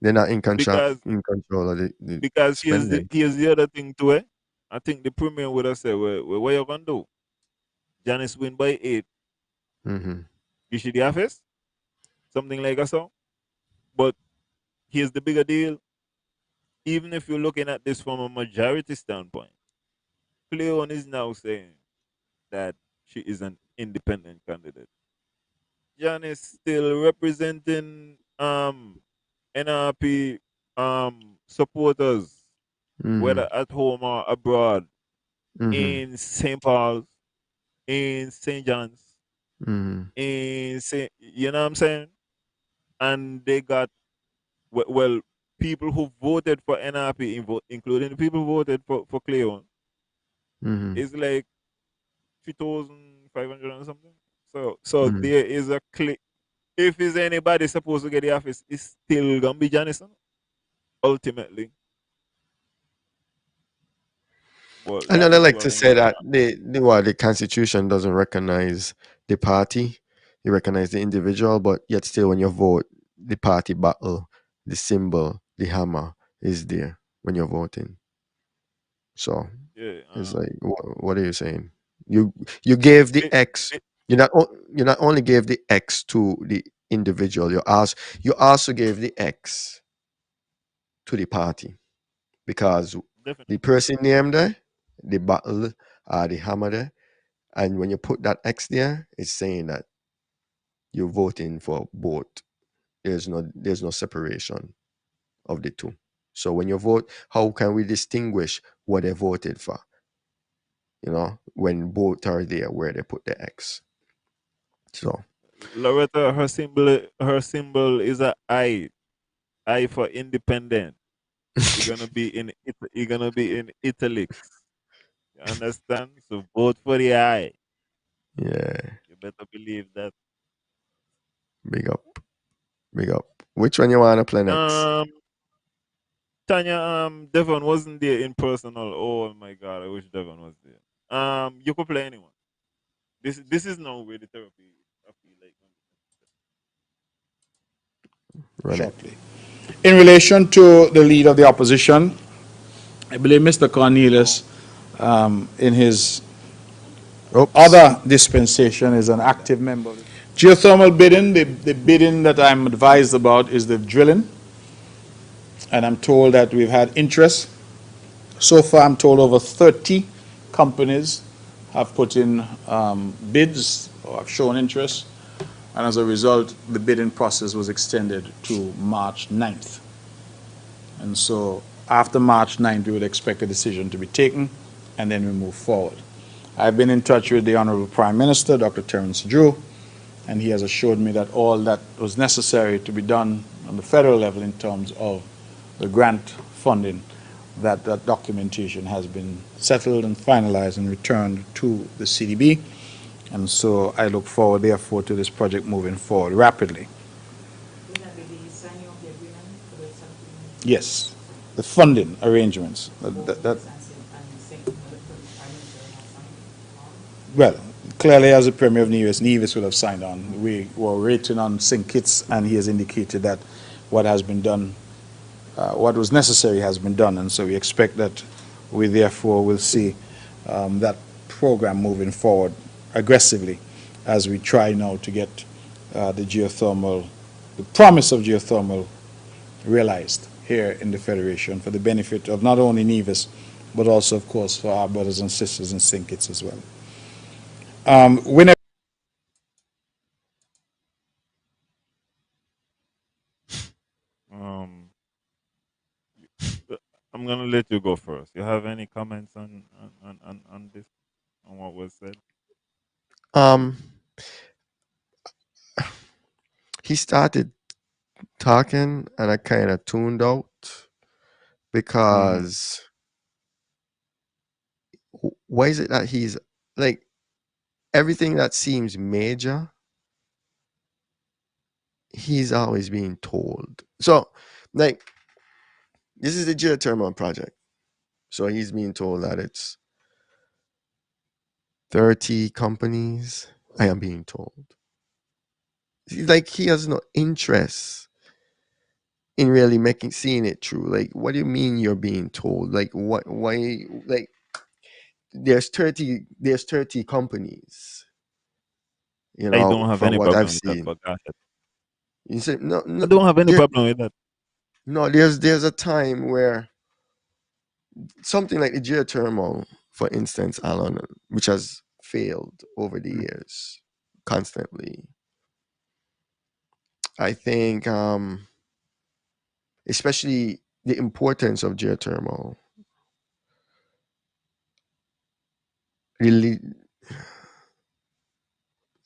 They're not because in control of the because spending. here's the other thing too. I think the premier would have said, well, what you gonna do? Janice win by 8. Mm-hmm. You should the office something like that. So, but here's the bigger deal. Even if you're looking at this from a majority standpoint, Cleon is now saying that she is an independent candidate. Janice still representing NRP supporters, Mm-hmm. whether at home or abroad, Mm-hmm. in St. Paul's, in St. John's, Mm-hmm. in St. You know what I'm saying? And they got well people who voted for NRP, including the people who voted for Cleon, Mm-hmm. is like 3,500 or something. So Mm-hmm. there is a click. If is anybody supposed to get the office, it's still gonna be Janison ultimately. But I know that they is like what to I'm say looking that at. the constitution doesn't recognize the party, it recognizes the individual, but yet still when you vote, the party battle, the symbol, the hammer is there when you're voting. So Yeah. it's like, what are you saying? You you gave the It, X. it, You not only gave the X to the individual, you also gave the X to the party because the definitely. person named there, the battle, the hammer there, and when you put that X there, it's saying that you're voting for both. There's no separation of the two. So when you vote, how can we distinguish what they voted for? When both are there where they put the X. So Loretta, her symbol is a I. I for independent. You're gonna be in italics. You understand? So vote for the I. yeah, You better believe that. big up, big up. Which one you wanna play next? Um Tanya, Devon wasn't there in personal. Oh my god, I wish Devon was there. You could play anyone. This is no way the therapy I feel like. Run it. shortly. In relation to the lead of the opposition, I believe Mr. Cornelius, in his Oops. other dispensation, is an active member. Geothermal bidding, the bidding that I'm advised about is the drilling, and I'm told that we've had interest. So far, I'm told over 30 companies have put in bids or have shown interest, and as a result, the bidding process was extended to March 9th. And so after March 9th, we would expect a decision to be taken, and then we move forward. I've been in touch with the Honorable Prime Minister, Dr. Terence Drew, and he has assured me that all that was necessary to be done on the federal level in terms of the grant funding, that documentation has been settled and finalized and returned to the CDB. And so I look forward, therefore, to this project moving forward rapidly. Yes, the funding arrangements. Well, clearly as a Premier of Nevis will have signed on. We were waiting on St. Kitts, and he has indicated that what has been done, what was necessary has been done, and so we expect that we therefore will see that program moving forward aggressively as we try now to get the promise of geothermal realized here in the Federation for the benefit of not only Nevis, but also, of course, for our brothers and sisters in St. Kitts as well. Whenever gonna let you go first. You have any comments on this, on what was said? Um, he started talking, and I kind of tuned out Mm-hmm. because why is it that he's like everything that seems major, he's always being told. So, like, this is the geothermal project. So he's being told that it's 30 companies. I am being told. Like he has no interest in really making seeing it through. Like, what do you mean you're being told? Like, what? Why? Like, there's 30 companies. I don't have From any what I've problem with that, seen. but go ahead. You said no, I no. don't have any There, problem with that. no. There's a time where something like the geothermal, for instance, Alan, which has failed over the years constantly. I think, especially the importance of geothermal, really,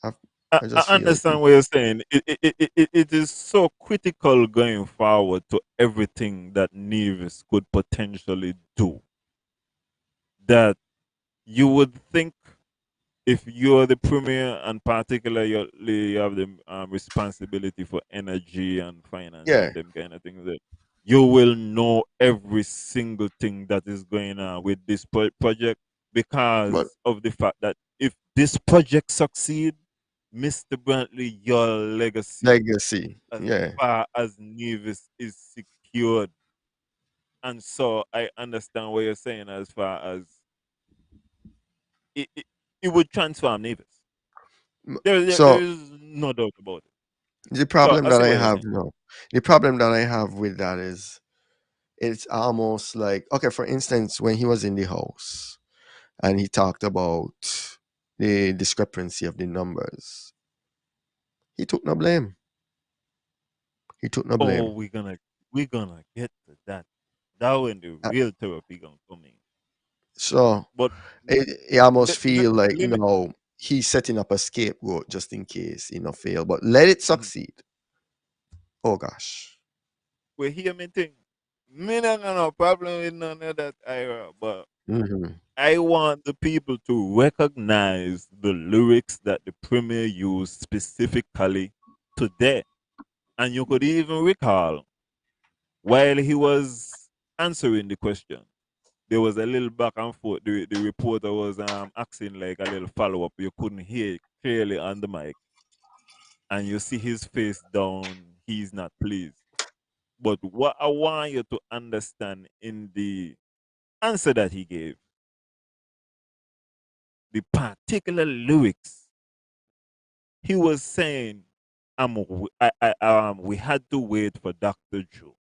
I, I I just feel like understand what you're saying. It is so critical going forward to everything that Nevis could potentially do that you would think if you're the premier and particularly you have the responsibility for energy and finance yeah, and them kind of things, that you will know every single thing that is going on with this project but because of the fact that if this project succeed, Mr. Brantley, your legacy legacy, as yeah. far as Nevis is secured. And so I understand what you're saying as far as it, it, it would transform Nevis. There So is no doubt about it. the So problem I that see I what you're have, saying. no, the problem that I have with that is it's almost like, okay, for instance, when he was in the house and he talked about the discrepancy of the numbers, he took no blame. He took no Oh, blame. we're gonna get to that. That when the Uh, real therapy gonna come in. So But it almost feel like, let me he's setting up a scapegoat just in case, fail. But let it mhm. succeed. Oh gosh. We hear me thing. Me not got no problem with none of that era, but Hmm. I want the people to recognize the lyrics that the premier used specifically today. And you could even recall while he was answering the question, there was a little back and forth. The reporter was asking like a little follow up. You couldn't hear it clearly on the mic, and you see his face down. He's not pleased. But what I want you to understand in the answer that he gave, the particular lyrics he was saying, we had to wait for Dr. Joe.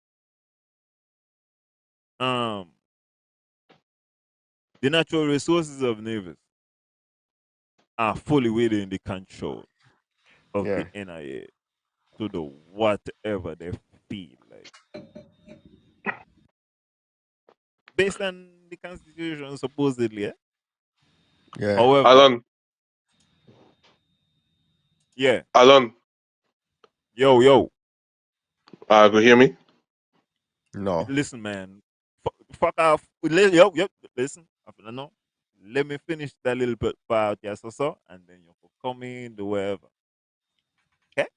Um, the natural resources of Nevis are fully within the control of the Yeah. NIA to do whatever they feel like. Based on the constitution, supposedly. Eh? Yeah. However, Alan, yeah, Alan, yo, yo, could you hear me? No. listen, man, fuck off. Yo, listen, no, let me finish that little bit part, yes, so, and then you can come in, do whatever. Okay?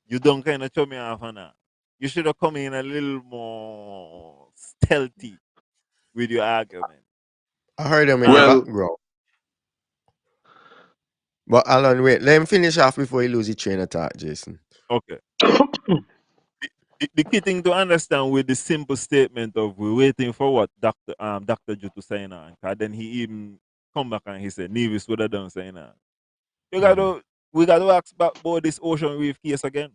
You don't kind of show me off, Hannah. You should have come in a little more stealthy with your argument. I heard him in the Um, Well, background. But Alan, wait, let him finish off before he lose his train of thought, Jason. okay. The key thing to understand with the simple statement of we're waiting for what Dr. Ju to sign on, 'cause then he even come back and he said Nevis would have done sign on. You Hmm. gotta we gotta ask about this ocean reef case again.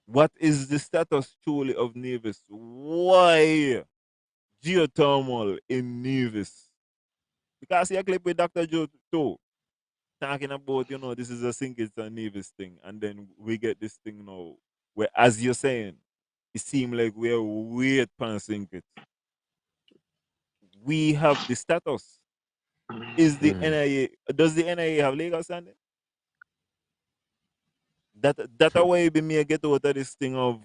What is the status truly of Nevis? Why geothermal in Nevis? Because he clip with Dr. Joe too, talking about, this is a sinking Nevis thing, and then we get this thing now where, as you're saying, it seems like we are weird passing it. We have the status. Is the NIA, does the NIA have legal standing? That way be me get out of this thing of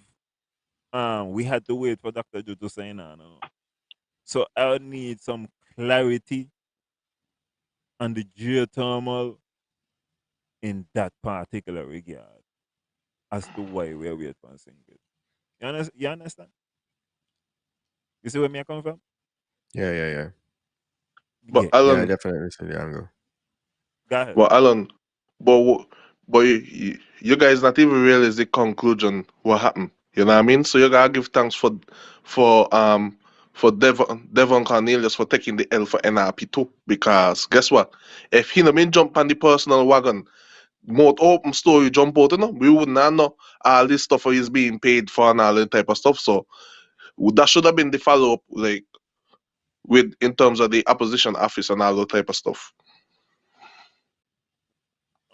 we had to wait for Dr. Joe to sign on. No. So I need some clarity on the geothermal in that particular regard as to why we are waiting for it. You understand? You see where me I come from? Yeah. But Yeah. Yeah, I Alan, definitely see the angle. Go ahead. but Alan, but you guys not even realize the conclusion what happened. You know what I mean? So you gotta give thanks for for Devon Cornelius for taking the L for NRP too. Because guess what? If he no been jump on the personal wagon, more open story jump out, you know, we wouldn't have know all this stuff is being paid for and all that type of stuff. So that should have been the follow up, like with in terms of the opposition office and all that type of stuff.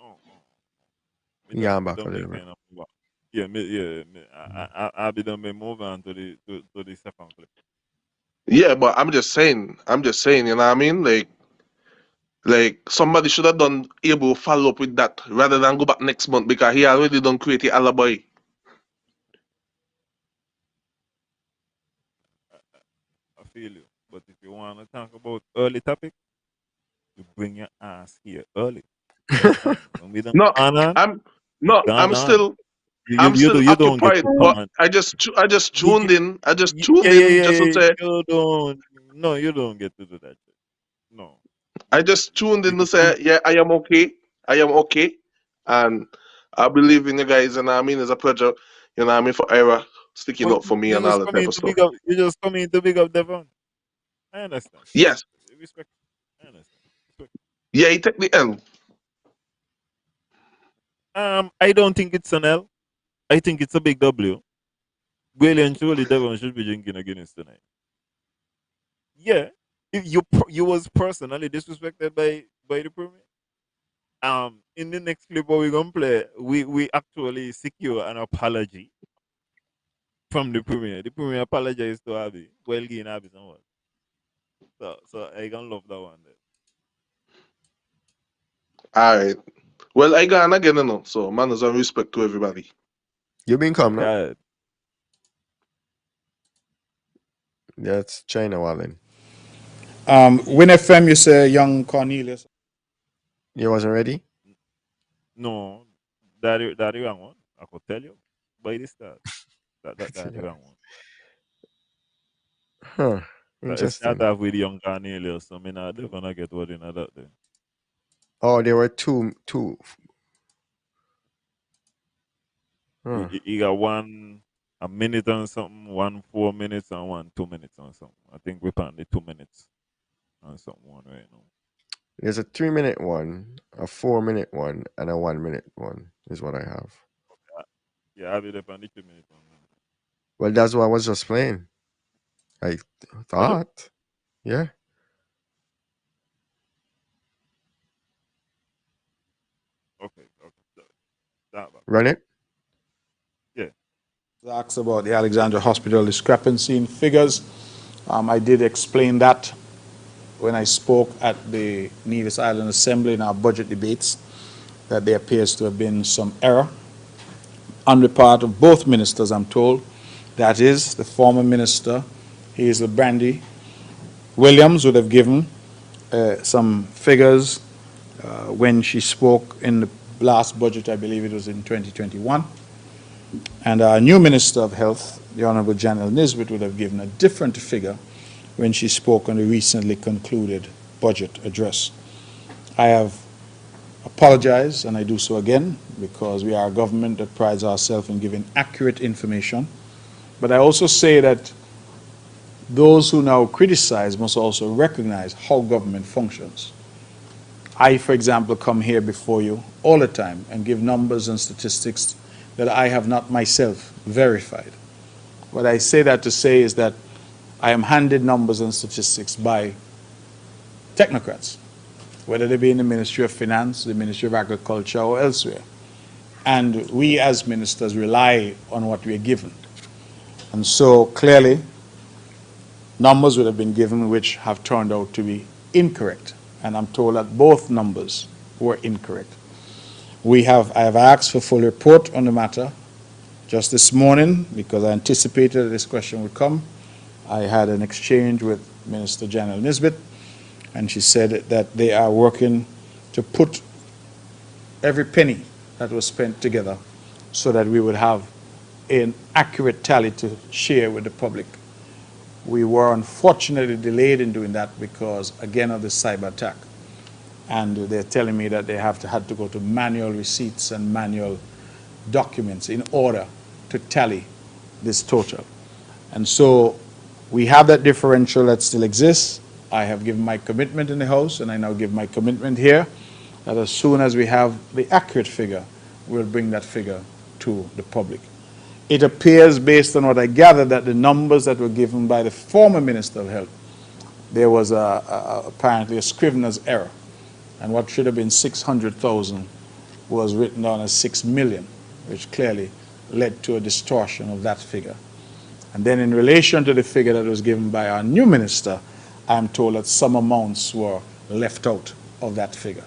Oh. Yeah, I'm Me back a don't little make bit. kind of move on. I'll be done. Me move on to the second clip. Yeah, but I'm just saying, you know what I mean? Like somebody should have done able to follow up with that rather than go back next month because he already done create the alibi. I feel you. But if you want to talk about early topic, you bring your ass here early. When we done No, gone on, I'm we no, gone on. I'm still You don't get occupied, to come but on. I just tuned You, in. I just tuned in just to yeah. say You don't. No, you don't get to do that. Shit. No, I just tuned you in to could tune. say yeah, I am okay. I am okay. And I believe in you guys, and I mean it's a pleasure, you know what I mean, for Ira sticking But up for me you and all just that come type in of to stuff. big up. You just come in to big up Devon. I understand. Yes. Respect. I understand. Respect. Yeah, he take the L. I don't think it's an L. I think it's a big W. Really and truly, Devon should be drinking a Guinness tonight. Yeah, if you was personally disrespected by the premier. In the next clip what we're gonna play, we actually secure an apology from the premier. The premier apologized to Abby. Well, giving Abby some work. So I gonna love that one. There. Alright. Well, I got again, you know, so manners and respect to everybody. You been come now? God, That's China Wallen. Win FM, you say young Cornelius. You wasn't ready? no, that the wrong one. I could tell you by the start. That the Yeah. wrong one. Huh. So it start Interesting. off with young Cornelius. So me not gonna get what in that there. Oh, there were two. Huh. He got one a minute and something, 1 4 minutes and 1 2 minutes and something. I think we're on the 2 minutes and something one right now. There's a 3 minute one, a 4 minute one, and a 1 minute one is what I have. Yeah, I'll be there on the 2 minutes one. Well, that's what I was just playing. I Hello? thought. Yeah. Okay. That back. Run it. Yeah. Asked about the Alexandra Hospital discrepancy in figures. I did explain that when I spoke at the Nevis Island Assembly in our budget debates, that there appears to have been some error on the part of both ministers, I'm told. That is, the former minister, Hazel Brandy Williams, would have given some figures when she spoke in the last budget, I believe it was in 2021. And our new Minister of Health, the Honorable Janelle Nisbet, would have given a different figure when she spoke on the recently concluded budget address. I have apologized, and I do so again, because we are a government that prides ourselves in giving accurate information. But I also say that those who now criticize must also recognize how government functions. I, for example, come here before you all the time and give numbers and statistics that I have not myself verified. What I say that to say is that I am handed numbers and statistics by technocrats, whether they be in the Ministry of Finance, the Ministry of Agriculture, or elsewhere. And we as ministers rely on what we are given. And so clearly, numbers would have been given which have turned out to be incorrect. And I'm told that both numbers were incorrect. I have asked for full report on the matter just this morning because I anticipated that this question would come. I had an exchange with Minister General Nisbet, and she said that they are working to put every penny that was spent together so that we would have an accurate tally to share with the public. We were unfortunately delayed in doing that because, again, of the cyber attack. And they're telling me that they had to go to manual receipts and manual documents in order to tally this total. And so we have that differential that still exists. I have given my commitment in the House, and I now give my commitment here, that as soon as we have the accurate figure, we'll bring that figure to the public. It appears, based on what I gather, that the numbers that were given by the former Minister of Health, there was apparently a scrivener's error. And what should have been 600,000 was written down as 6 million, which clearly led to a distortion of that figure. And then in relation to the figure that was given by our new minister, I'm told that some amounts were left out of that figure.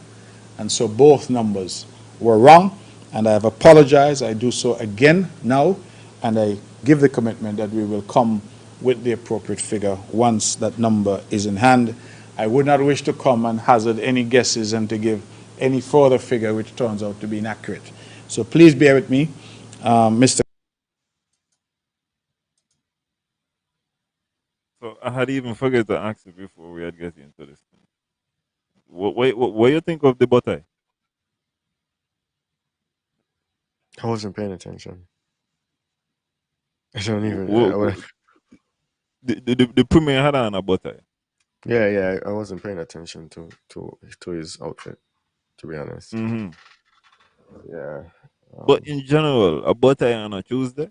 And so both numbers were wrong, and I have apologized. I do so again now, and I give the commitment that we will come with the appropriate figure once that number is in hand. I would not wish to come and hazard any guesses and to give any further figure which turns out to be inaccurate. So please bear with me, Mr. So I had even forget to ask you before we had get into this thing. What you think of the butter? I wasn't paying attention. I don't even. What, the premier had on a butter. Yeah. I wasn't paying attention to his outfit. To be honest. Mm-hmm. Yeah. But in general, a butter on a Tuesday,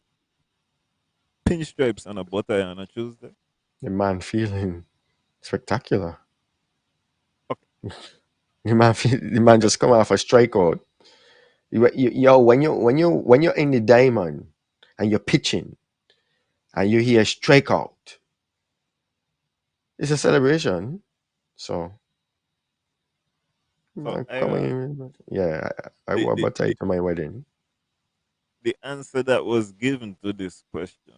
pinstripes on a butter on a Tuesday. The man feeling spectacular. Okay. The man just come off a strikeout. Yo, when you're in the diamond and you're pitching and you hear strikeout, it's a celebration. So So man, I come on, yeah, I the, wore the, butter the to my wedding. the answer that was given to this question,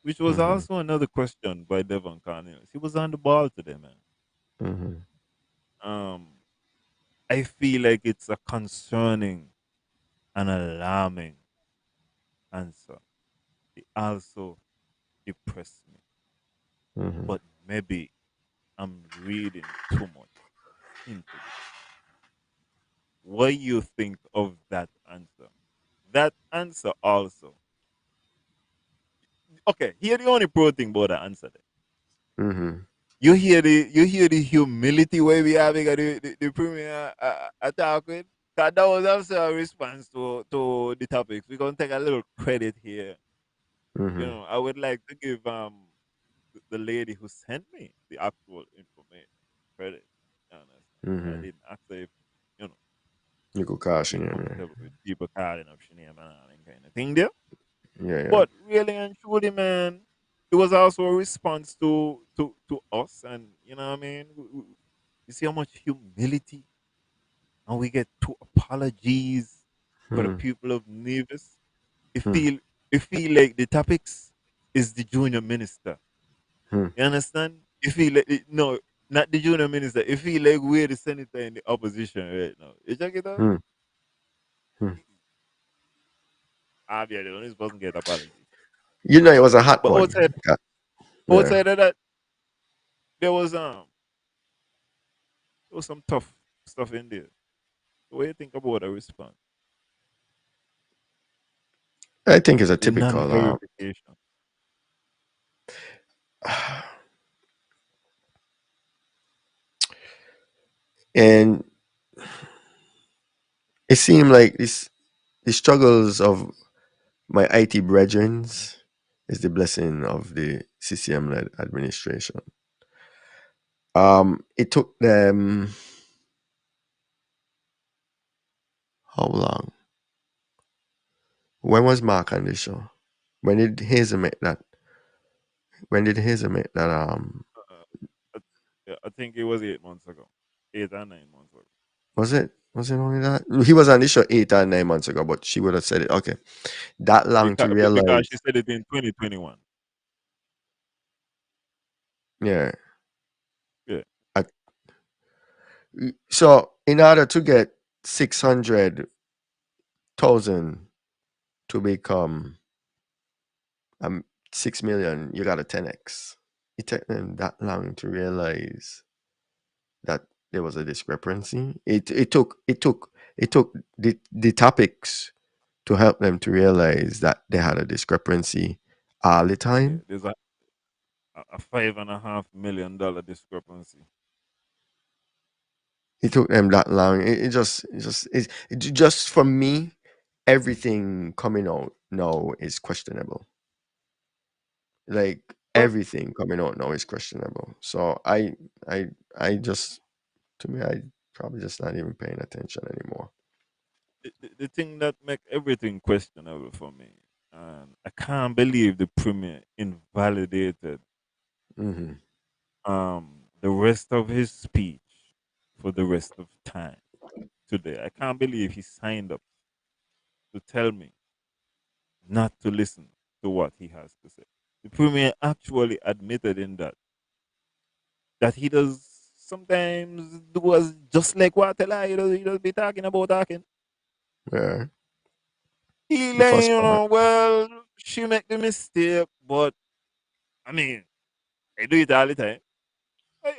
which was Hmm. also another question by Devon Cornelius. He was on the ball today, man. Hmm. Um, I feel like it's a concerning and alarming answer. It also depressed me, Hmm. but maybe I'm reading too much into this. What do you think of that answer? That answer also. Okay, here the only pro thing about the answer. There. Hmm. You hear the humility where we having the premier attack with. That was also a response to the topics. We're gonna take a little credit here. Hmm. I would like to give the lady who sent me the actual information credit. You understand? I Hmm. didn't ask her if you know You could she caution feel him. comfortable with people calling up her name and all that kind of thing there. Yeah. But really and truly, man, it was also a response to us, and you know what I mean. You see how much humility, and we get two apologies for the Hmm. people of Nevis. It Hmm. feel it feel like the topics is the junior minister. Hmm. You understand? You feel like no, not the junior minister. It feel like we're the senator in the opposition right now. You check it out. Hmm. Hmm. Obviously, the only supposed to get apology. You know, it was a hot But one. Yeah. outside of that, there was some tough stuff in there. What do you think about the response? I think it's a The typical. non-verification. And it seemed like the struggles of my IT brethren is the blessing of the CCM led administration. It took them how long? When was Mark on the show? When did Hazel make that? When did Hazel make that? Uh, I, yeah, I think it was 8 months ago, 8 or 9 months ago. Was it? Was it only that? He was on the show 8 or 9 months ago, but she would have said it. Okay, that long to Because realize. she said it in 2021. Yeah. Yeah, I, so in order to get 600,000 to become 6 million, you got a 10x. It took them that long to realize that there was a discrepancy. It took the topics to help them to realize that they had a discrepancy all the yeah. time. There's a $5.5 million discrepancy. It took them that long. It just for me, everything coming out now is questionable. Like Well, everything coming out now is questionable. So I just to me I probably just not even paying attention anymore. the thing that make everything questionable for me, and I can't believe the premier invalidated Hmm. the rest of his speech for the rest of time today. I can't believe he signed up to tell me not to listen to what he has to say. The premier actually admitted in that he does sometimes do as just like what he does be talking about talking. Yeah, He the like, first part. well, she make the mistake, but I mean, I do it all the time.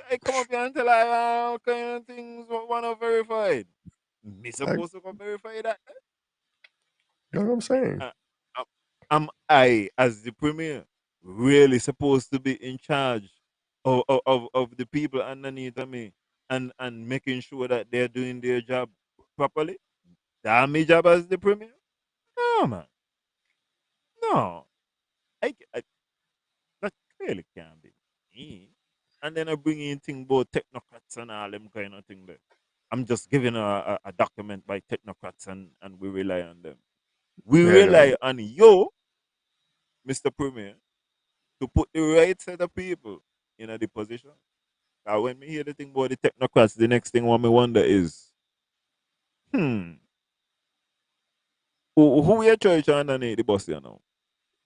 I come up here and tell her all kind of things what one of verified. Me I, supposed to come verify that? you know what I'm I mean, saying? am I, as the premier, really supposed to be in charge of the people underneath of me and making sure that they're doing their job properly? That my job as the premier? No, man. No. I that clearly can't be me. And then I bring in thing about technocrats and all them kind of thing there. I'm just giving a document by technocrats and we rely on them. We Yeah, no, rely on you, Mr. Premier, to put the right set of people in the position. When me hear the thing about the technocrats, the next thing what me wonder is, hmm, who we are church underneath the bus here now?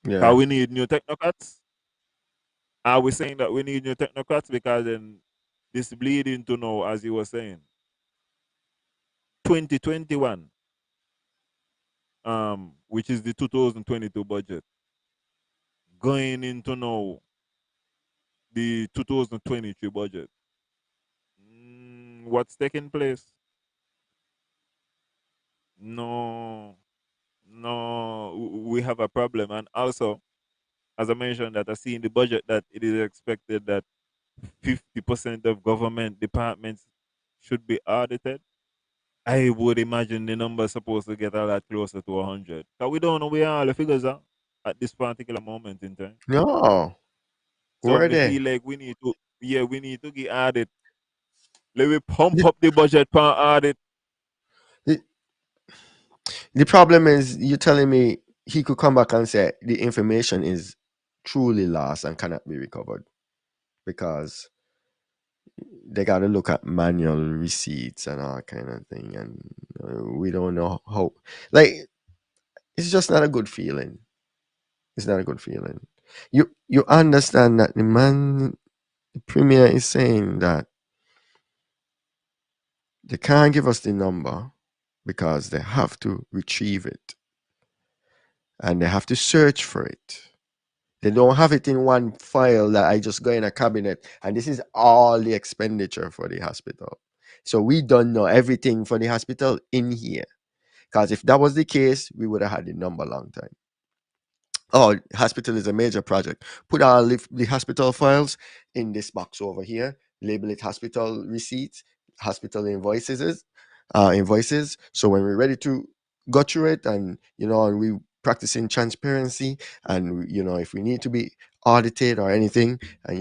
yeah, Because we need new technocrats. Are we saying that we need new technocrats because then this bleeding to now, as you were saying, 2021, which is the 2022 budget, going into now the 2023 budget. What's taking place? No, no, we have a problem. And also, as I mentioned, that I see in the budget that it is expected that 50% of government departments should be audited. I would imagine the number is supposed to get a lot closer to 100. Because we don't know where all the figures are at this particular moment in time. no, So where are me they? feel like we need to get audit. Let me pump The, up the budget per audit. the, the problem is you telling me he could come back and say the information is truly lost and cannot be recovered because they got to look at manual receipts and all kind of thing, and we don't know how. Like it's just not a good feeling. It's not a good feeling. You understand that the premier is saying that they can't give us the number because they have to retrieve it and they have to search for it. They don't have it in one file that I just go in a cabinet and this is all the expenditure for the hospital. So we don't know everything for the hospital in here. Because if that was the case, we would have had the number long time. Oh, hospital is a major project. Put all the hospital files in this box over here. Label it hospital receipts, hospital invoices. So when we're ready to go through it, and we practicing transparency, and if we need to be audited or anything, and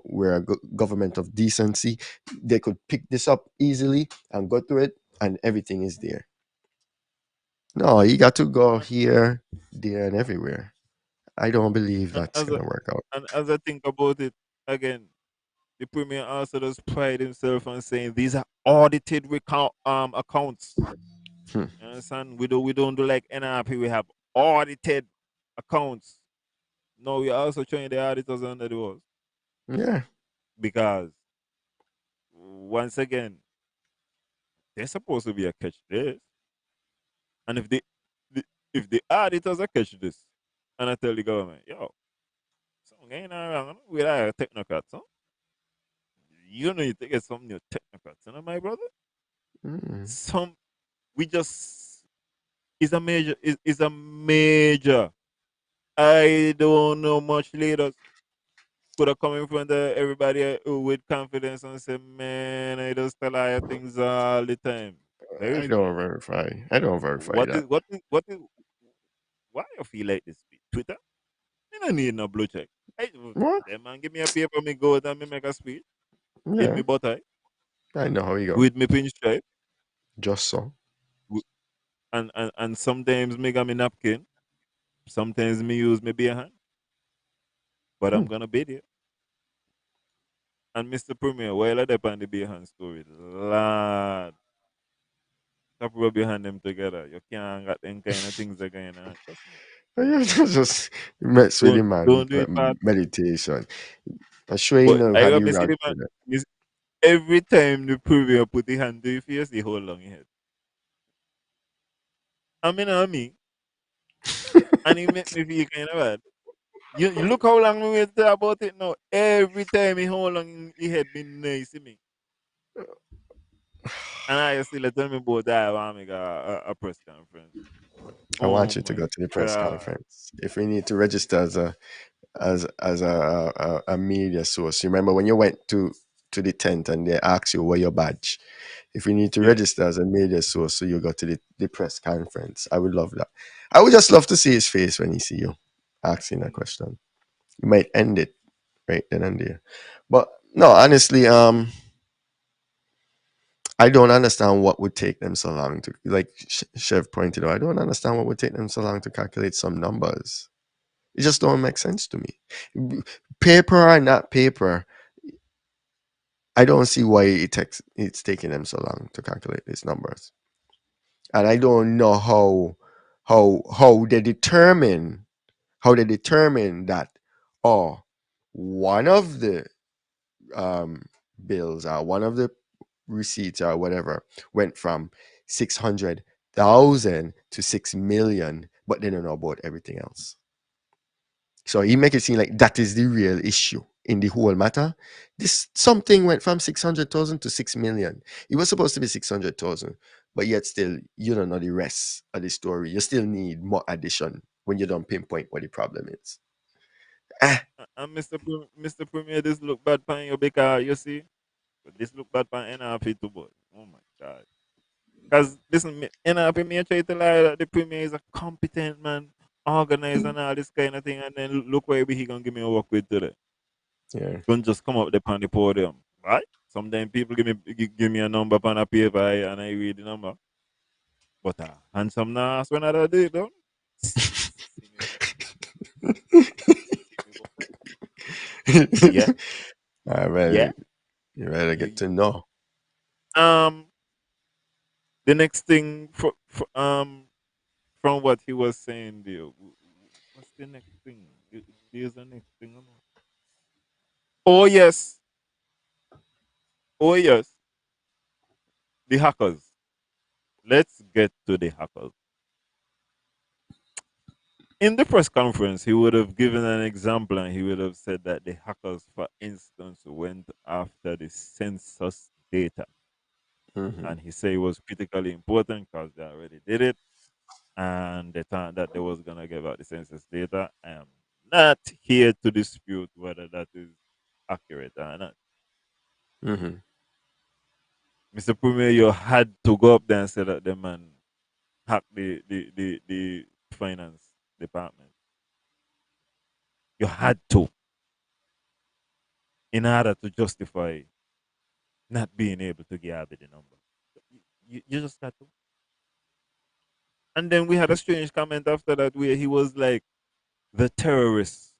we're a government of decency, they could pick this up easily and go through it, and everything is there. No, you got to go And, here, there, and everywhere. I don't believe and that's as a, gonna work out. and as I think about it again, the premier also does pride himself on saying these are audited accounts. Hmm. You understand? We don't do like NRP. We have audited accounts. No, we're also showing the auditors under the walls Yeah, because once again, there's supposed to be a catch this. And the if the auditors are catch this, and I tell the government, yo, something ain't wrong with our technocrats, huh? You need to get some new technocrats, you know, my brother. mm. Some we just is a major. I don't know much leaders could have come in front of everybody with confidence and say, man, I just tell her things all the time. Very I few. don't verify. I don't verify What is that. what is why you feel like this? Twitter? Me don't need no blue check. Hey, What? them man give me a paper, me go out and me make a speech with Yeah, me butter, I know how you go. with me pinstripe, Just so. wi- and sometimes me got me napkin, sometimes me use me bare hand, but Hmm. I'm gonna be there. And Mr. Premier, while I dep on the bare hand story, lad, stop rub your hand them together. You can't got them kind of things that going on. Trust me. You just mess with Don't him, man. don't do it, Pat. Meditation. I'm sure you But know I have rub you me see rag the man. for that. Every time the Premier put the hand to your face, he hold on your head. I mean, and it make me feel kind of bad. You look how long we wait about it now. Every time he hold on he head been nice to me. And I still tell me about that I want to make a press conference. I Oh want you to my go to the press god. conference. If we need to register as a media source, you remember when you went to the tent and they asked you where your badge. If we need to Yeah. register as a media source, so you go to the press conference, I would love that. I would just love to see his face when he see you asking a question. You might end it right then and there. But no, honestly, I don't understand what would take them so long to, like Chef pointed out. I don't understand what would take them so long to calculate some numbers. It just don't make sense to me. Paper or not paper, I don't see why it's taking them so long to calculate these numbers. And I don't know how they determine that, oh, one of the um bills or one of the receipts or whatever went from 600,000 to 6 million, but they don't know about everything else. So he make it seem like that is the real issue in the whole matter. This something went from 600,000 to 6 million. It was supposed to be 600,000, but yet still you don't know the rest of the story. You still need more addition when you don't pinpoint what the problem is. Ah, And Mr. Premier, this look bad pan your because you see, but this look bad pan NRP too, boy. Oh my god. Because listen, NRP me try to lie that the Premier is a competent man, organized and all this kind of thing, and then look where he gonna give me a work with today. yeah. Don't just come up there on the podium, right? Sometimes people give me a number on a paper and I read the number. But handsome ass when I do it, though. See me go, see me go. Yeah, Well, yeah. you better get You, to know. um, the next thing from what he was saying there, what's the next thing? There's the next thing. I know. Oh yes, oh yes, the hackers. Let's get to the hackers. In the press conference, he would have given an example and he would have said that the hackers, for instance, went after the census data. Hmm. And he said it was critically important because they already did it and they thought that they was going to give out the census data. I am not here to dispute whether that is accurate or not. Hmm. Mr. Premier, you had to go up there and say that the man hacked the finance department. You had to in order to justify not being able to gather the number. You just got to. And then we had a strange comment after that where he was like the terrorist.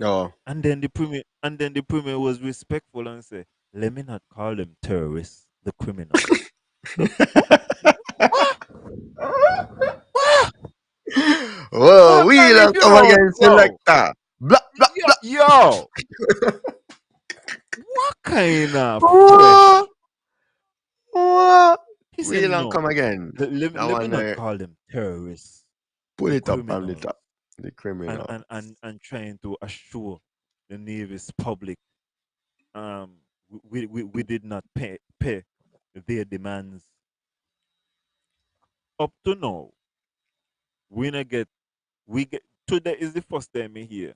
Oh. And then the premier was respectful and said, "Let me not call them terrorists, the criminals." What? What? What? Whoa, What? wheel and You come know, again, yo, selector. Blah, blah, yo, what kind of blah. fresh? What? He said, Wheel and "No, come again. That let me one not there. call them terrorists, Pull the it up from the criminals," top. The criminal. and trying to assure the Navy's public, um, we did not pay their demands up to now. We not get we get today is the first time we hear,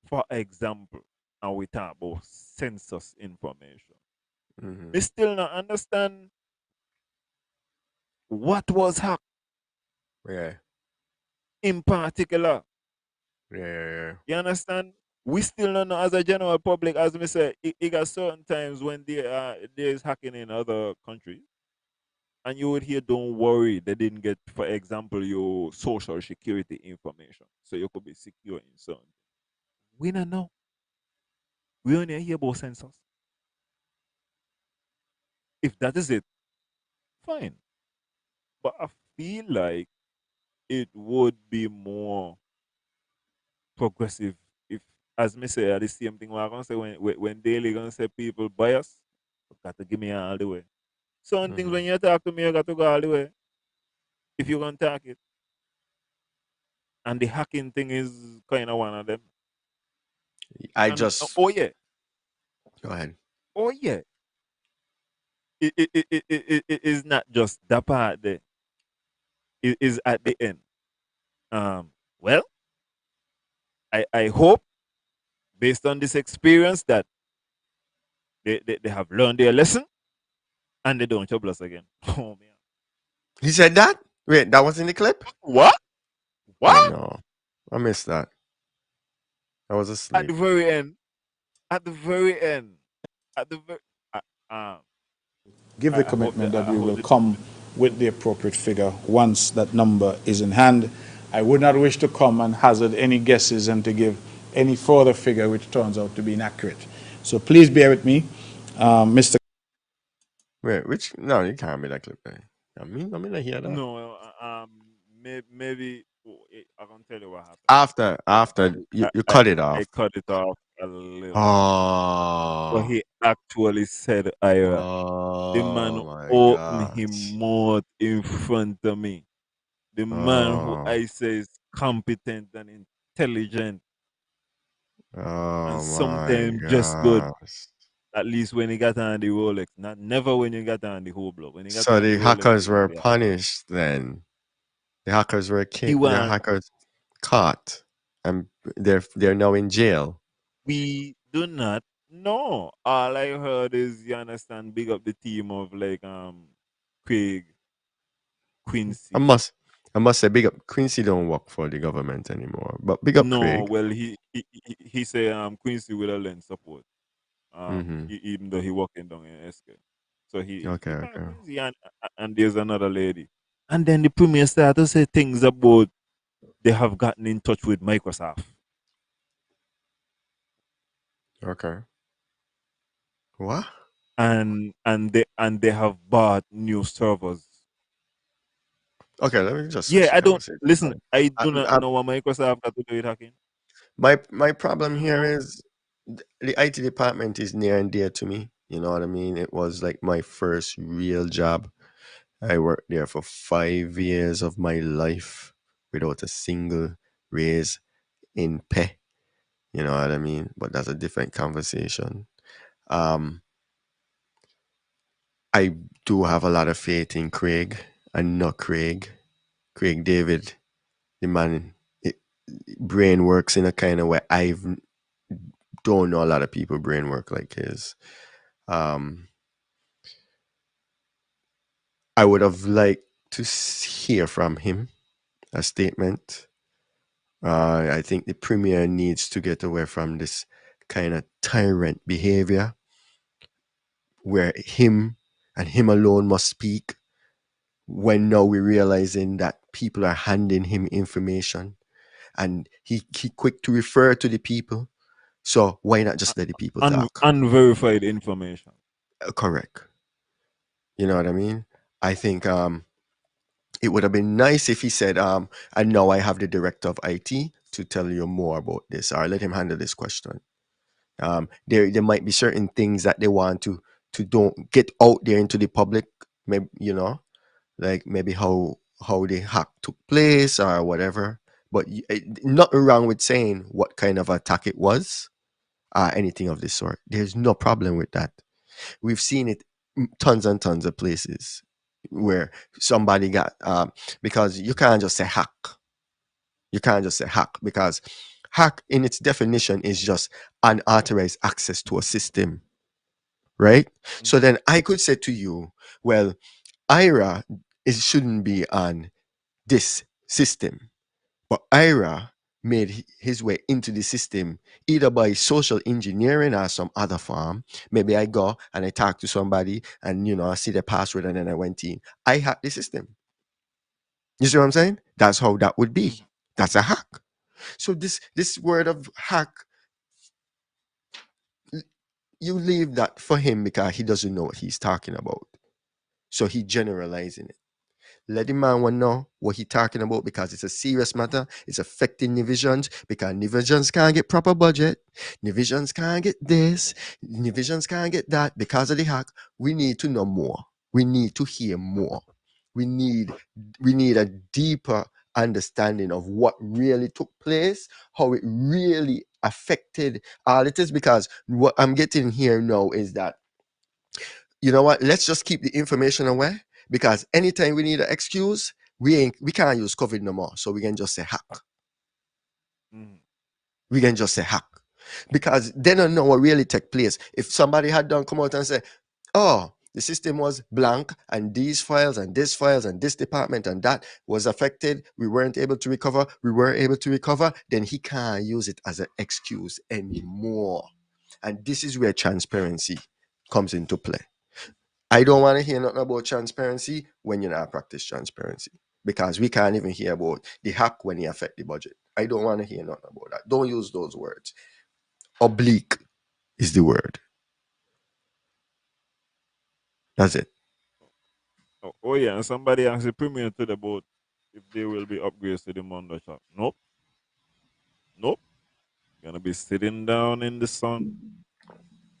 for example, and we talk about census information. Mm-hmm. We still not understand what was hacked Yeah. in particular. Yeah, yeah, yeah. You understand? We still don't know as a general public, as we say, it got certain times when there's hacking in other countries. And you would hear, don't worry, they didn't get, for example, your social security information. So you could be secure in certain. We don't know. We only hear about census. If that is it, fine. But I feel like it would be more progressive if, as me say, the same thing we're gonna say when daily gonna say people bias, got to give me all the way. Certain things Mm-hmm. when you talk to me, you got to go all the way. If you're gonna talk it. And the hacking thing is kind of one of them. I And just oh yeah, go ahead. oh yeah. It is not just that part there. It is at the end. Well, I hope based on this experience that they have learned their lesson and they don't trouble us again. Oh man. He said that? Wait, that was in the clip? What? Oh What? no. I missed that. I was At asleep. the very end. At the very end. At the very uh, um Give the commitment that we will come with the appropriate figure once that number is in hand. I would not wish to come and hazard any guesses and to give any further figure which turns out to be inaccurate. So please bear with me, Mr. Wait, which no, you can't be that clip there. I mean I hear that. no, maybe I can tell you what happened. After you cut it I off. cut it off a little bit. But Oh. he actually said, Ira, the man Oh my opened his gosh. mouth in front of me. The man who Oh. I say is competent and intelligent and Oh my sometimes just good. gosh. At least when he got on the Rolex. Not never when you got on the Hublot. When he got So on the the Rolex, hackers he were really happy. punished then. The hackers were He the want hackers caught and they're now in jail. we do not know. All I heard is you understand, big up the team of like Craig I Quincy. must I must say big up Quincy don't work for the government anymore. But big up No, Craig. well he say Quincy will lend support. Mm-hmm. Even though he working down in SK. So Okay, he called okay. Quincy and there's another lady. And then the premier started to say things about they have gotten in touch with Microsoft. Okay. What? And they have bought new servers. Okay, let me just Yeah, switch the I don't conversation. listen. I do not I, know what Microsoft got to do with hacking. my problem You here know, is the IT department is near and dear to me. You know what I mean? It was like my first real job. I worked there for 5 years of my life without a single raise in pay. You know what I mean? But that's a different conversation. Um, I do have a lot of faith in Craig and not Craig. Craig David, the man, it, brain works in a kind of way don't know a lot of people brain work like his. Um, I would have liked to hear from him a statement. I think the premier needs to get away from this kind of tyrant behavior where him and him alone must speak when now we're realizing that people are handing him information, and he quick to refer to the people. So why not just let the people talk? Unverified information. Correct. You know what I mean? I think it would have been nice if he said, and now I have the director of IT to tell you more about this, or let him handle this question. There might be certain things that they want to don't get out there into the public. Maybe, like maybe how the hack took place or whatever. But nothing wrong with saying what kind of attack it was, anything of this sort. There's no problem with that. We've seen it tons and tons of places where somebody got because you can't just say hack. You can't just say hack, because hack in its definition is just unauthorized access to a system, right? So Mhm. then I could say to you, well, IRA shouldn't be on this system, but IRA made his way into the system either by social engineering or some other form. Maybe I go and I talk to somebody and I see the password and then I went in. I hacked the system. You see what I'm saying? That's how that would be. Mhm. That's a hack. So this word of hack, you leave that for him because he doesn't know what he's talking about. So he generalizing it. Let the man one know what he talking about, because it's a serious matter. It's affecting divisions, because divisions can't get proper budget. Divisions can't get this. Divisions can't get that because of the hack. We need to know more. We need to hear more. We need we need a deeper understanding of what really took place, how it really affected all it is. Because what I'm getting here now is that, you know what? Let's just keep the information away, because anytime we need an excuse, we can't use COVID no more. So we can just say hack. Mhm. We can just say hack. Because they don't know what really took place. If somebody had done come out and say, oh, the system was blank and these files and this files and this department and that was affected, we weren't able to recover, then he can't use it as an excuse anymore. And this is where transparency comes into play. I don't want to hear nothing about transparency when you not practice transparency, because we can't even hear about the hack when it affect the budget. I don't want to hear nothing about that. Don't use those words. Oblique is the word. That's it. Oh, yeah, and somebody asked the premier to the boat if there will be upgrades to the Mondo shop. Nope, nope. Gonna be sitting down in the sun.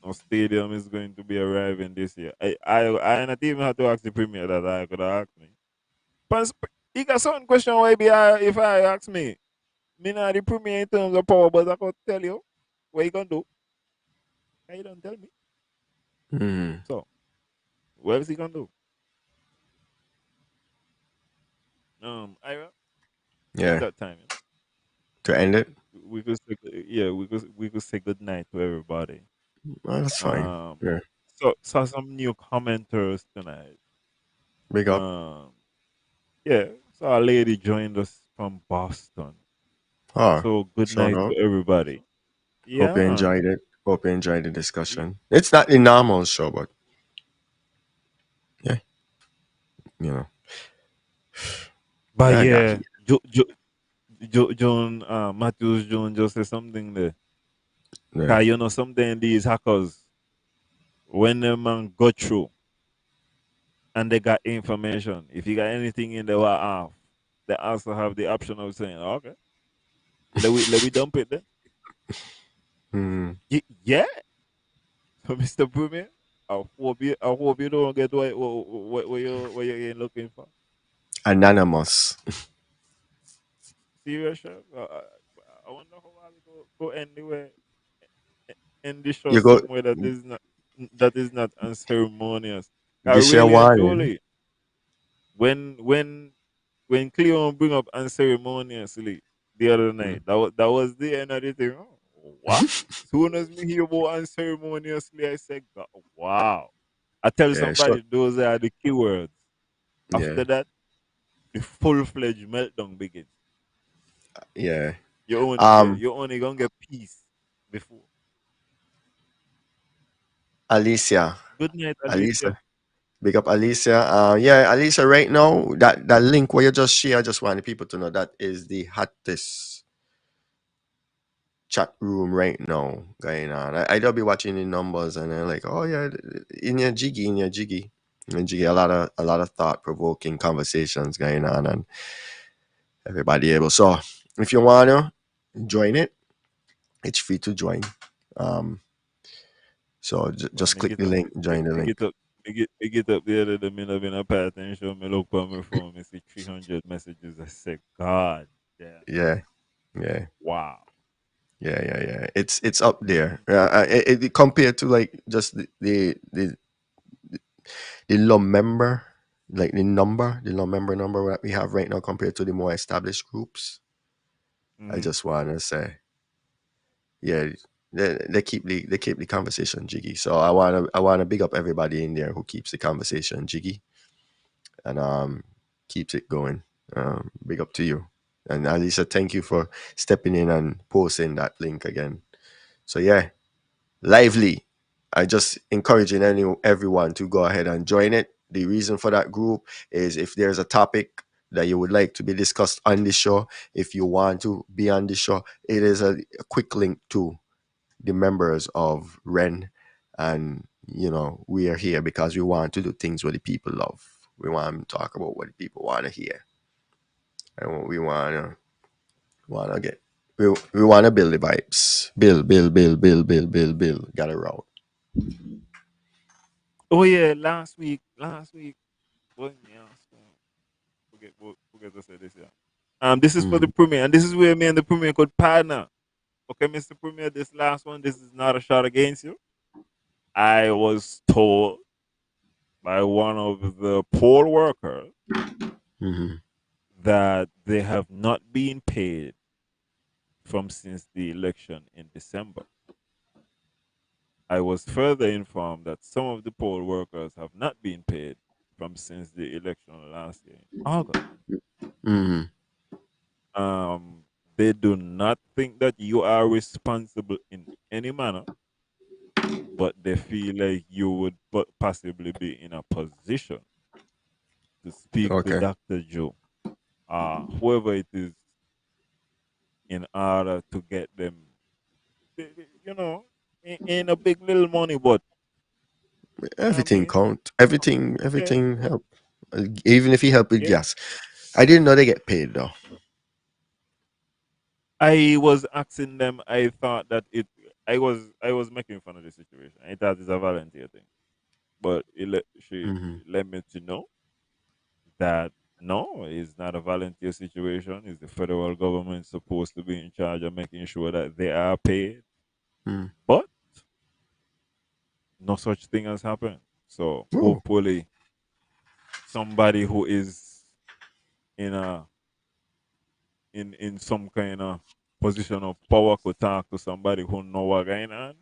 No stadium is going to be arriving this year. I not even had to ask the premier that. I could have asked me. But he got certain question why be if I ask me. Me not the premier in terms of power, but I could tell you what you gonna do. And you don't tell me. Mm, So what is he gonna do? Ira, it's yeah. that time. To end it, We could say, yeah, we could say good night to everybody. well, that's fine. Um, Yeah. so saw some new commenters tonight. Big up. Um, yeah, so a lady joined us from Boston. Oh, So good shout night out. to everybody. Hope Yeah, you man. enjoyed it. Hope you enjoyed the Y- discussion. It's not the normal show, but yeah, you know, But yeah, I got yeah, here. John Matthews John just said something there. Yeah. Cause you know something these hackers when them man go through and they got information. If you got anything in the off, they also have the option of saying, okay, let we dump it then. Mm, Yeah. So Mr. Premier, I hope you don't get what you ain't looking for. anonymous. Serious, chef? I wonder how I go anywhere in the show You go. somewhere that is not unceremonious. This your Really and warning. truly, when when when Cleon bring up unceremoniously the other Mm. night, that was the end of the thing. Oh, what? Soon as me hear about unceremoniously, I said, God, wow. I tell Yeah, sure. somebody those are the keywords. Yeah, After that, the full fledged meltdown begins. yeah. Yeah, Um, you only gonna get peace before. Alicia, Good night, Alicia. Alicia. Big up Alicia. Yeah, Alicia, right now, that link where you just share, I just want the people to know that is the hottest chat room right now going on. I don't be watching the numbers and they're like, oh yeah, in your jiggy, a lot of thought provoking conversations going on and everybody able. So if you wanna join it, it's free to join. Um, so Well, just click the link, join the me link. get up, me get up the other day, me not been a pay attention. Me look on my phone, me see 300 messages. I say, God damn, Yeah, yeah. wow. Yeah. It's up there. Compared to like just the low member, like the low member number that we have right now compared to the more established groups. I Mm-hmm. just want to say, yeah, they keep the conversation jiggy. So I wanna big up everybody in there who keeps the conversation jiggy and keeps it going. Big up to you. And Alisa, thank you for stepping in and posting that link again. So yeah, lively. I just encouraging everyone to go ahead and join it. The reason for that group is if there's a topic that you would like to be discussed on the show, if you want to be on the show, it is a quick link to the members of Ren, and we are here because we want to do things what the people love. We want to talk about what the people want to hear, and what we want to get. We want to build the vibes. Build. Got it right. Oh yeah, last week, what me ask? Forget to say this. Yeah. This is for the Mm-hmm. premier, and this is where me and the premier could partner. Okay, Mr. Premier, this last one, this is not a shot against you. I was told by one of the poll workers Mm-hmm. that they have not been paid from since the election in December. I was further informed that some of the poll workers have not been paid from since the election last year in August. Mm-hmm. Um, they do not think that you are responsible in any manner, but they feel like you would possibly be in a position to speak to Okay. Dr. Joe, whoever it is, in order to get them, you know, in a big little money, but you know what I Everything mean? count. So, yeah, Everything help. Even if he help with yeah. gas. I didn't know they get paid though. I was asking them. I thought that I was making fun of the situation. I thought it's a volunteer thing, but she Mm-hmm. let me to know that no, it's not a volunteer situation. It's the federal government supposed to be in charge of making sure that they are paid, Mm. but no such thing has happened. So Oh, hopefully, somebody who is in a in some kind of position of power could talk to somebody who know what going on,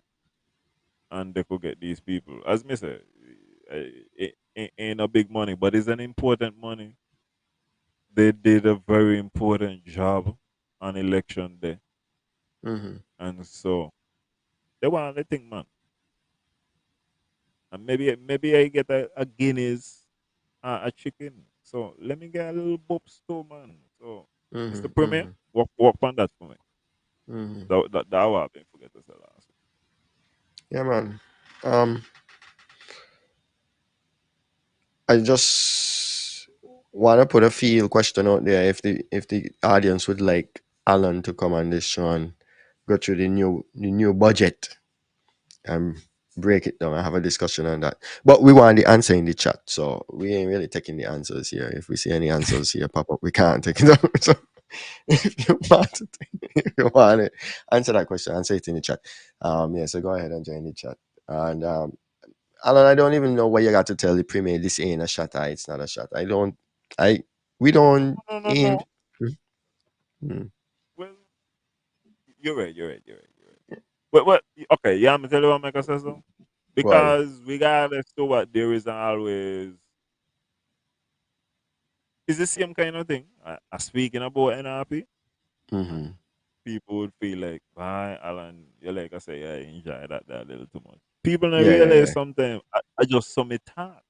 and they could get these people. As me say, it ain't a big money, but it's an important money. They did a very important job on election day, mm-hmm. and so they want to think, man. And maybe I get a Guinness, a chicken. So let me get a little bobs too, man. So Mr. Mm-hmm. Premier, Mm-hmm. work on that for me. Mm-hmm. That what I've been forget to say last. Yeah, man. Um, I just want to put a field question out there if the audience would like Alan to come on this show and go through the new budget and break it down and have a discussion on that. But we want the answer in the chat, so we ain't really taking the answers here. If we see any answers here pop up, we can't take it down. So if you want to, if you want to answer that question, answer it in the chat. Yeah, so go ahead and join the chat. And Alan, I don't even know what you got to tell the premier. This ain't a shot. It's not a shot. I don't. I we don't No. aim. Mm, Well, you're right. What? Okay, yeah, I'm tell you what make a sense though. why? Because regardless to what, there is always it's the same kind of thing. Speaking about NRP, and Mm-hmm. people would feel like, "Why, Alan? You like I say, I enjoy that a little too much." People don't Yeah, yeah, realize yeah. sometimes. I just submit thought.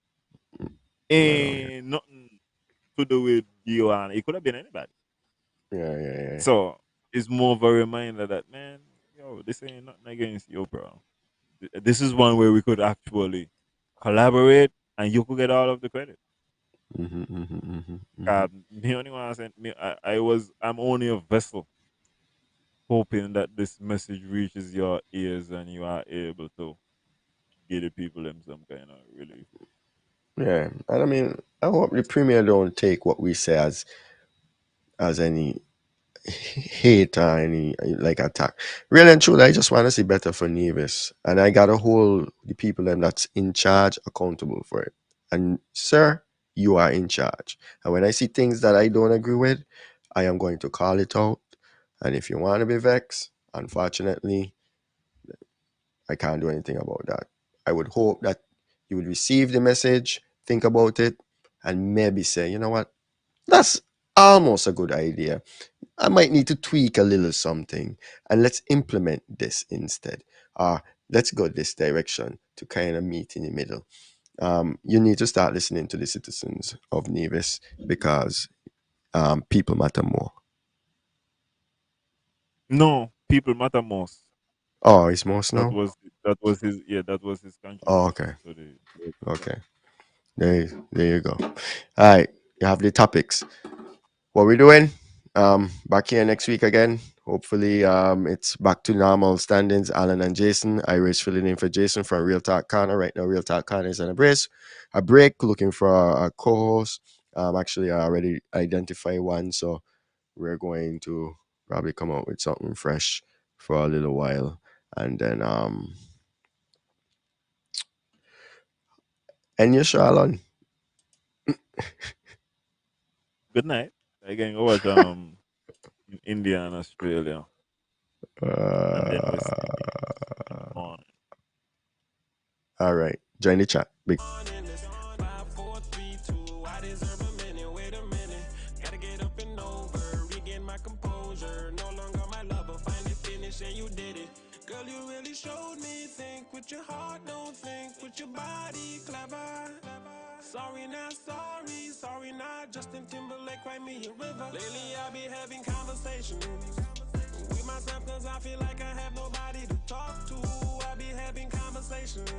Ain't nothing to do with you, and it could have been anybody. Yeah, yeah, yeah. So it's more of a reminder that, man, yo, this ain't nothing against you, bro. This is one where we could actually collaborate, and you could get all of the credit. Mm-hmm, mm-hmm, mm-hmm, mm-hmm. Me only one sent me. I'm only a vessel, hoping that this message reaches your ears and you are able to give the people them some kind of relief. Yeah, and I mean, I hope the premier don't take what we say as any hate or any like attack. Really and truly, I just want to see better for Nevis, and I gotta hold the people them that's in charge accountable for it. And sir, you are in charge. And when I see things that I don't agree with, I am going to call it out. And if you want to be vexed, unfortunately, I can't do anything about that. I would hope that you would receive the message, think about it, and maybe say, you know what, that's almost a good idea. I might need to tweak a little something and let's implement this instead. Let's go this direction to kind of meet in the middle. You need to start listening to the citizens of Nevis because people matter more. No, people matter most. Oh, it's most That now? was that was his Oh, contribution okay. to the Okay. There you go. All right. You have the topics. What we doing? Back here next week again. Hopefully, it's back to normal standings. Alan and Jason. Irish filling in for Jason from Real Talk Corner. Right now, Real Talk Corner is on a break, looking for a co-host. Actually, I already identify one, so we're going to probably come out with something fresh for a little while, and then and you, Charlon. good night. Again, go watch in India and Australia, and then we'll see in the Uh, morning. all right, join the chat. Big. Girl, you really showed me think with your heart, don't think with your body, clever. Sorry, not sorry, sorry, not Justin Timberlake, write me a river. Lately, I be having conversations with myself, cause I feel like I have nobody to talk to. I be having conversations